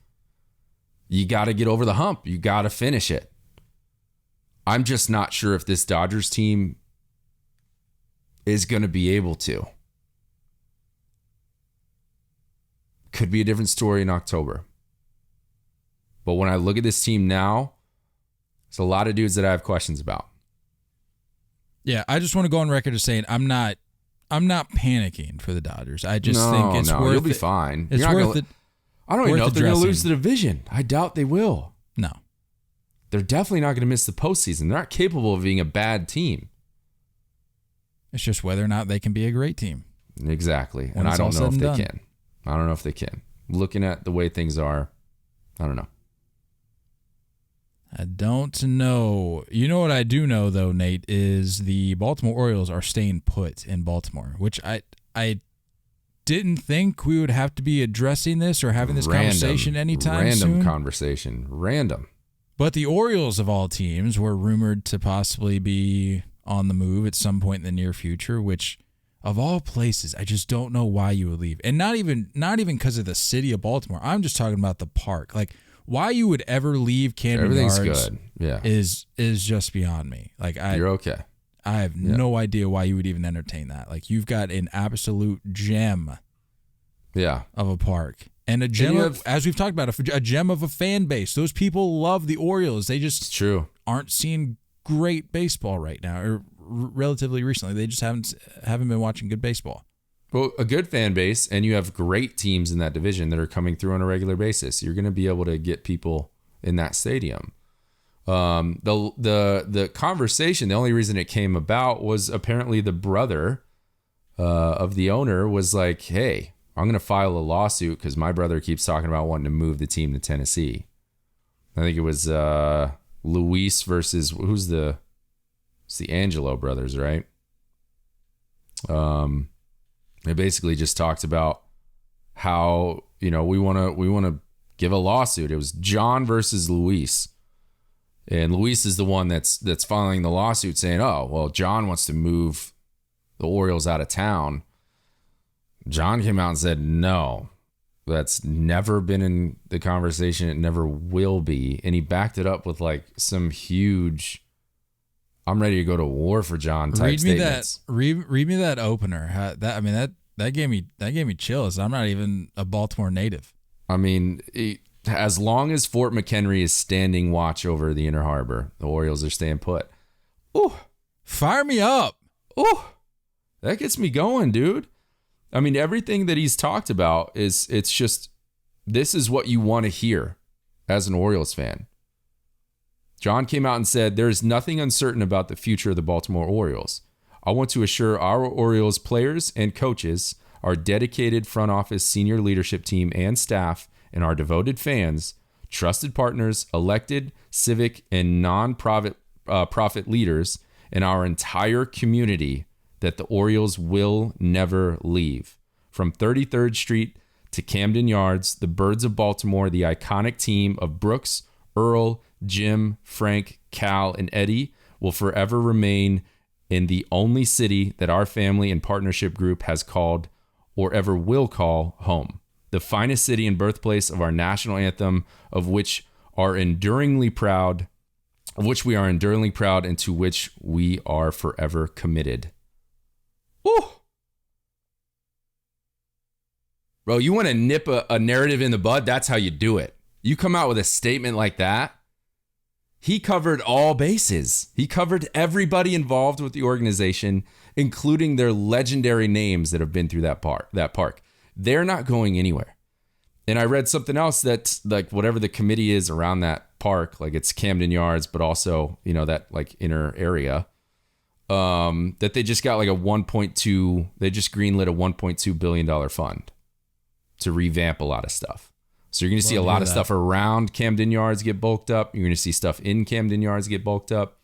You got to get over the hump. You got to finish it. I'm just not sure if this Dodgers team is going to be able to. Could be a different story in October. But when I look at this team now, there's a lot of dudes that I have questions about. Yeah, I just want to go on record as saying I'm not panicking for the Dodgers. I just think it's worth it. You'll be fine. It's worth it. I don't even know if they're going to lose the division. I doubt they will. No. They're definitely not going to miss the postseason. They're not capable of being a bad team. It's just whether or not they can be a great team. Exactly. And I don't know if they can. I don't know if they can. Looking at the way things are, I don't know. I don't know. You know what I do know, though, Nate, is the Baltimore Orioles are staying put in Baltimore, which I didn't think we would have to be addressing this or having this conversation anytime soon. Random conversation. Random. But the Orioles, of all teams, were rumored to possibly be on the move at some point in the near future, which, of all places, I just don't know why you would leave. And not even because of the city of Baltimore. I'm just talking about the park. Like, why you would ever leave Camden Yards good. Yeah. is just beyond me. Like, you're okay. I have no idea why you would even entertain that. Like, you've got an absolute gem of a park. And a gem, as we've talked about, a gem of a fan base. Those people love the Orioles. They just aren't seeing great baseball right now, or relatively recently. They just haven't been watching good baseball. Well, a good fan base, and you have great teams in that division that are coming through on a regular basis. You're going to be able to get people in that stadium. The conversation, the only reason it came about was apparently the brother of the owner was like, hey, I'm going to file a lawsuit because my brother keeps talking about wanting to move the team to Tennessee. I think it was Luis versus it's the Angelo brothers, right? It basically just talked about how, we want to give a lawsuit. It was John versus Luis. And Luis is the one that's filing the lawsuit saying, oh, well, John wants to move the Orioles out of town. John came out and said, no, that's never been in the conversation. It never will be. And he backed it up with like some huge, I'm ready to go to war for John type statements. Read me that opener. That gave me chills. I'm not even a Baltimore native. I mean, as long as Fort McHenry is standing watch over the Inner Harbor, the Orioles are staying put. Ooh, fire me up. Ooh, that gets me going, dude. I mean, everything that he's talked about it's just, this is what you want to hear as an Orioles fan. John came out and said, there is nothing uncertain about the future of the Baltimore Orioles. I want to assure our Orioles players and coaches, our dedicated front office senior leadership team and staff, and our devoted fans, trusted partners, elected, civic, and non-profit profit leaders, and our entire community that the Orioles will never leave. From 33rd Street to Camden Yards, the Birds of Baltimore, the iconic team of Brooks, Earl, Jim, Frank, Cal, and Eddie will forever remain in the only city that our family and partnership group has called or ever will call home. The finest city and birthplace of our national anthem, of which we are enduringly proud, and to which we are forever committed. Ooh. Bro, you want to nip a narrative in the bud? That's how you do it. You come out with a statement like that. He covered all bases. He covered everybody involved with the organization, including their legendary names that have been through that park. They're not going anywhere. And I read something else that, like, whatever the committee is around that park, like it's Camden Yards, but also, you know, that like inner area, that they just got like they just greenlit a $1.2 billion fund to revamp a lot of stuff. So you're going to see a lot of stuff around Camden Yards get bulked up. You're going to see stuff in Camden Yards get bulked up.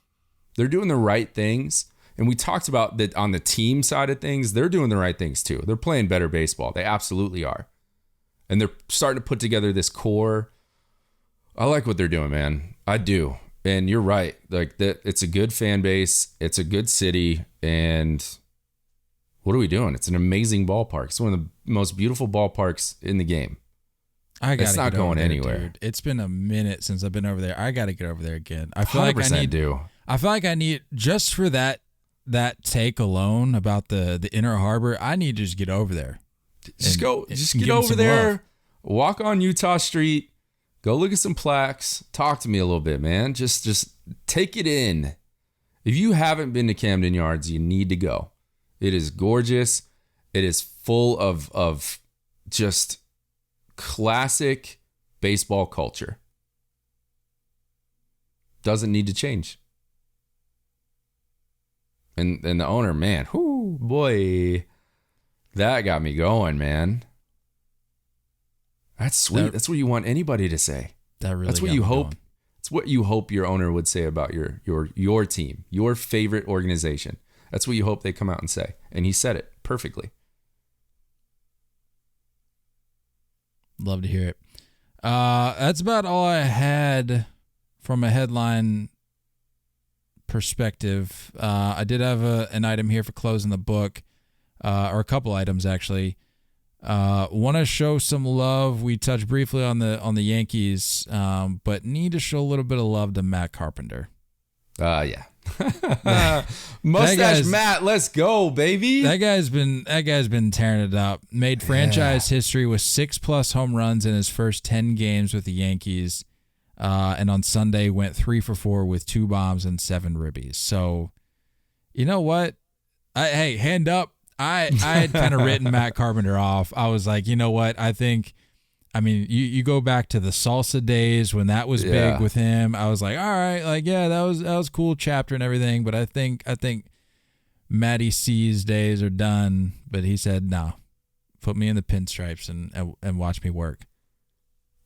They're doing the right things. And we talked about that on the team side of things. They're doing the right things too. They're playing better baseball. They absolutely are. And they're starting to put together this core. I like what they're doing, man. I do. And you're right. Like that, it's a good fan base. It's a good city. And what are we doing? It's an amazing ballpark. It's one of the most beautiful ballparks in the game. It's not going anywhere. Dude. It's been a minute since I've been over there. I got to get over there again. I feel like I feel like I need, just for that take alone about the Inner Harbor, I need to just get over there. Just get over there. Love. Walk on Utah Street. Go look at some plaques. Talk to me a little bit, man. Just take it in. If you haven't been to Camden Yards, you need to go. It is gorgeous. It is full of just classic baseball culture. Doesn't need to change. And the owner, man, whoo, boy, that got me going, man. That's sweet. That's what you want anybody to say. That's what you hope. It's what you hope your owner would say about your team, your favorite organization. That's what you hope they come out and say. And he said it perfectly. Love to hear it. That's about all I had from a headline perspective. I did have an item here for closing the book, or a couple items actually. Want to show some love. We touched briefly on the Yankees, but need to show a little bit of love to Matt Carpenter. Yeah. Mustache Matt, let's go, baby. That guy's been tearing it up. Made franchise history with 6+ home runs in his first 10 games with the Yankees. And on Sunday went 3 for 4 with 2 bombs and 7 ribbies. So, you know what? Hey, hand up. I had kind of written Matt Carpenter off. I was like, you know what? You go back to the salsa days when that was big with him. I was like, all right, like, yeah, that was a cool chapter and everything. But I think Matty C's days are done. But he said, no, put me in the pinstripes and watch me work.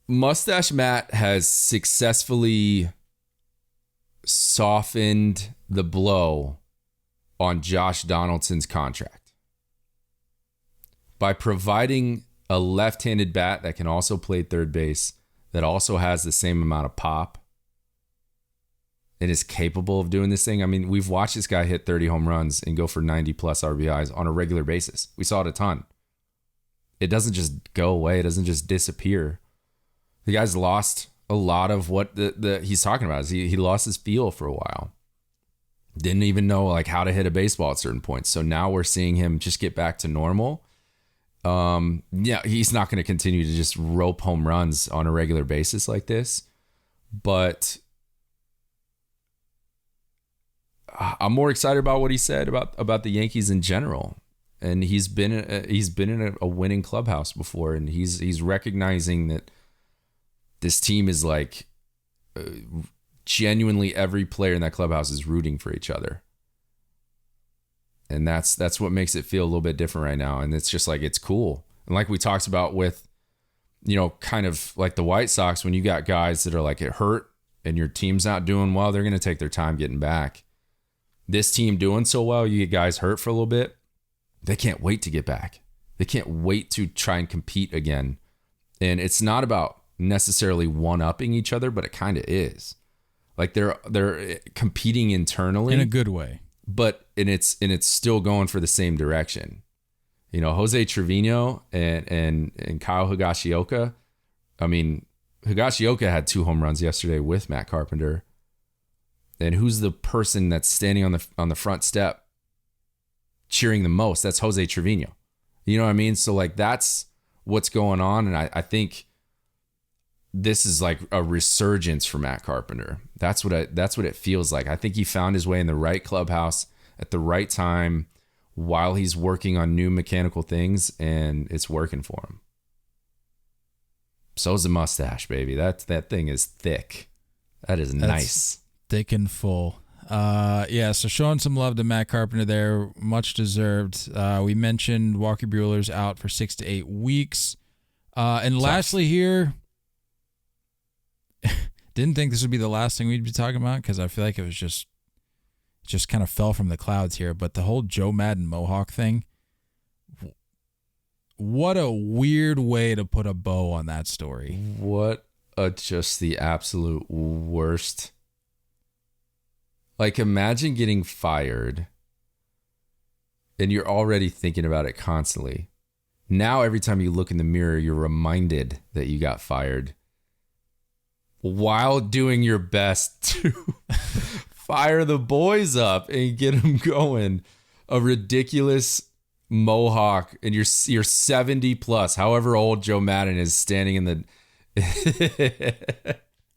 Mustache Matt has successfully softened the blow on Josh Donaldson's contract by providing a left-handed bat that can also play third base, that also has the same amount of pop and is capable of doing this thing. I mean, we've watched this guy hit 30 home runs and go for 90+ RBIs on a regular basis. We saw it a ton. It doesn't just go away. It doesn't just disappear. The guy's lost a lot of what he's talking about. He lost his feel for a while. Didn't even know like how to hit a baseball at certain points. So now we're seeing him just get back to normal. He's not going to continue to just rope home runs on a regular basis like this, but I'm more excited about what he said about the Yankees in general. And he's been in a winning clubhouse before, and he's recognizing that this team is like genuinely every player in that clubhouse is rooting for each other. And that's what makes it feel a little bit different right now. And it's just like, it's cool. And like we talked about with, kind of like the White Sox, when you got guys that are like, it hurt and your team's not doing well, they're going to take their time getting back. This team doing so well, you get guys hurt for a little bit. They can't wait to get back. They can't wait to try and compete again. And it's not about necessarily one-upping each other, but it kind of is. Like they're competing internally. In a good way. But it's still going for the same direction. Jose Trevino and Kyle Higashioka. I mean, Higashioka had 2 home runs yesterday with Matt Carpenter. And who's the person that's standing on the front step cheering the most? That's Jose Trevino. You know what I mean? So like that's what's going on. And I think this is like a resurgence for Matt Carpenter. That's what it feels like. I think he found his way in the right clubhouse at the right time while he's working on new mechanical things, and it's working for him. So's the mustache, baby. That thing is thick. That's nice. Thick and full. So showing some love to Matt Carpenter there, much deserved. We mentioned Walker Buehler's out for 6 to 8 weeks. And lastly here, didn't think this would be the last thing we'd be talking about because I feel like it was just kind of fell from the clouds here. But the whole Joe Maddon mohawk thing, what a weird way to put a bow on that story. What just the absolute worst. Like, imagine getting fired and you're already thinking about it constantly. Now, every time you look in the mirror, you're reminded that you got fired while doing your best to fire the boys up and get them going. A ridiculous mohawk, and you're 70 plus, however old Joe Maddon is, standing in the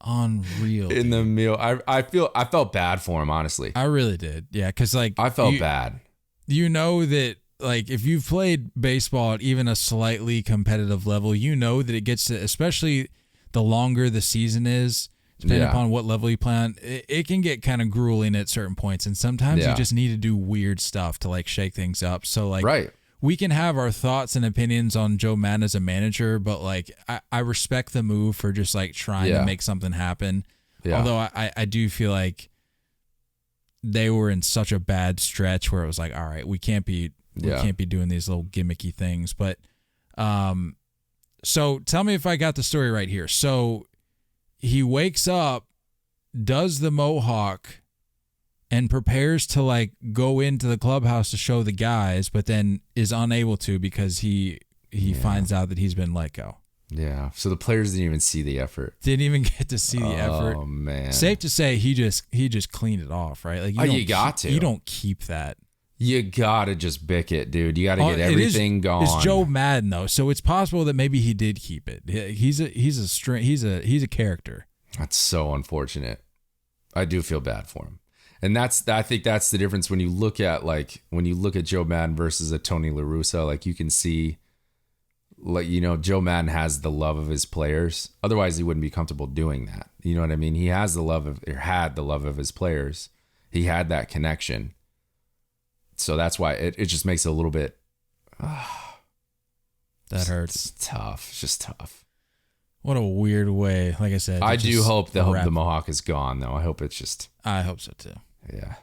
unreal in the meal. I felt bad for him, honestly. I really did. Yeah, because like I felt bad. You know that like if you've played baseball at even a slightly competitive level, you know that it gets to, especially the longer the season is, depending upon what level you play on, it can get kind of grueling at certain points, and sometimes you just need to do weird stuff to like shake things up. So like we can have our thoughts and opinions on Joe Maddon as a manager, but like I respect the move for just like trying to make something happen. Yeah. Although I do feel like they were in such a bad stretch where it was like, all right, we can't be doing these little gimmicky things. But so tell me if I got the story right here. So he wakes up, does the mohawk, and prepares to like go into the clubhouse to show the guys, but then is unable to because he finds out that he's been let go. Yeah. So the players didn't even see the effort. Didn't even get to see the effort. Oh man. Safe to say he just cleaned it off, right? Like you got to. You don't keep that. You gotta just bick it, dude. You gotta get everything gone. It's Joe Maddon though, so it's possible that maybe he did keep it. He's a character. That's so unfortunate. I do feel bad for him. And I think that's the difference when you look at Joe Maddon versus a Tony La Russa. Like you can see, like, you know, Joe Maddon has the love of his players. Otherwise, he wouldn't be comfortable doing that. You know what I mean? He had the love of his players. He had that connection. So that's why it just makes it a little bit. That hurts. It's tough. It's just tough. What a weird way. Like I said, I do hope the mohawk is gone, though. I hope it's just. I hope so too. Yeah.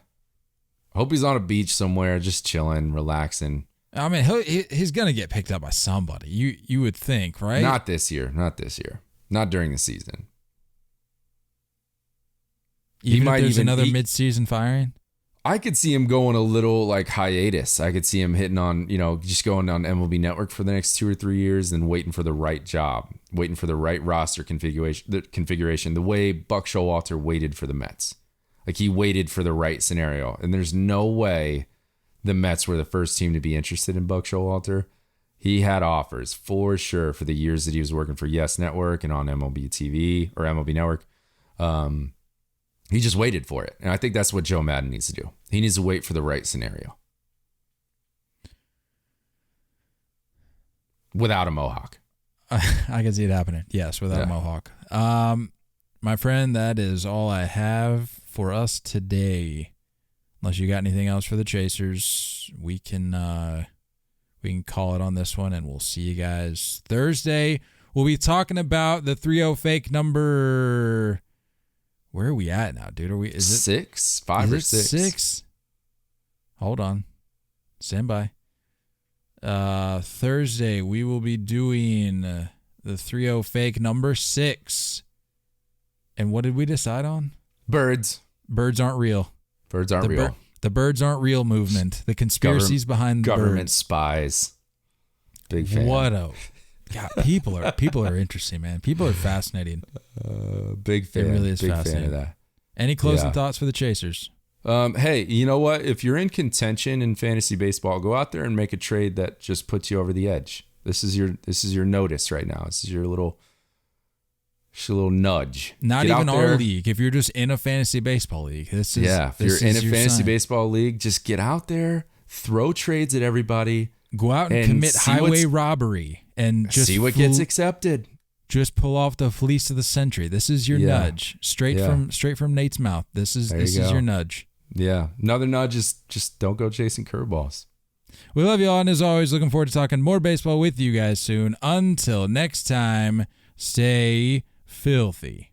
I hope he's on a beach somewhere, just chilling, relaxing. I mean, he's gonna get picked up by somebody. You would think, right? Not this year. Not during the season. Even if there's another mid-season firing. I could see him going a little like hiatus. I could see him hitting on, you know, just going on MLB Network for the next 2 or 3 years and waiting for the right job, waiting for the right roster configuration, the way Buck Showalter waited for the Mets. Like he waited for the right scenario. And there's no way the Mets were the first team to be interested in Buck Showalter. He had offers for sure for the years that he was working for Yes Network and on MLB TV or MLB Network. He just waited for it. And I think that's what Joe Maddon needs to do. He needs to wait for the right scenario. Without a mohawk. I can see it happening. Yes, without a mohawk. My friend, that is all I have for us today. Unless you got anything else for the Chasers, we can call it on this one, and we'll see you guys Thursday. We'll be talking about the 3-0 fake number. Where are we at now, dude? Is it 6? 5 or 6? 6? Hold on. Stand by. Thursday, we will be doing the 3-0 fake number 6. And what did we decide on? Birds. Birds aren't real. Birds aren't real. The birds aren't real movement. The conspiracies behind the government birds. Spies. Big fan. God, people are interesting, man. People are fascinating. Big fan. It really is fascinating. Fan of that. Any closing thoughts for the Chasers? Hey, you know what? If you're in contention in fantasy baseball, go out there and make a trade that just puts you over the edge. This is your notice right now. This is your little nudge. Not even our league. If you're just in a fantasy baseball league, if you're in a fantasy baseball league, just get out there, throw trades at everybody, go out and commit highway robbery, and just see what gets accepted. Just pull off the fleece of the century. This is your nudge, straight from Nate's mouth. This is your nudge. Yeah, another nudge is just don't go chasing curveballs. We love you all, and as always, looking forward to talking more baseball with you guys soon. Until next time, stay filthy.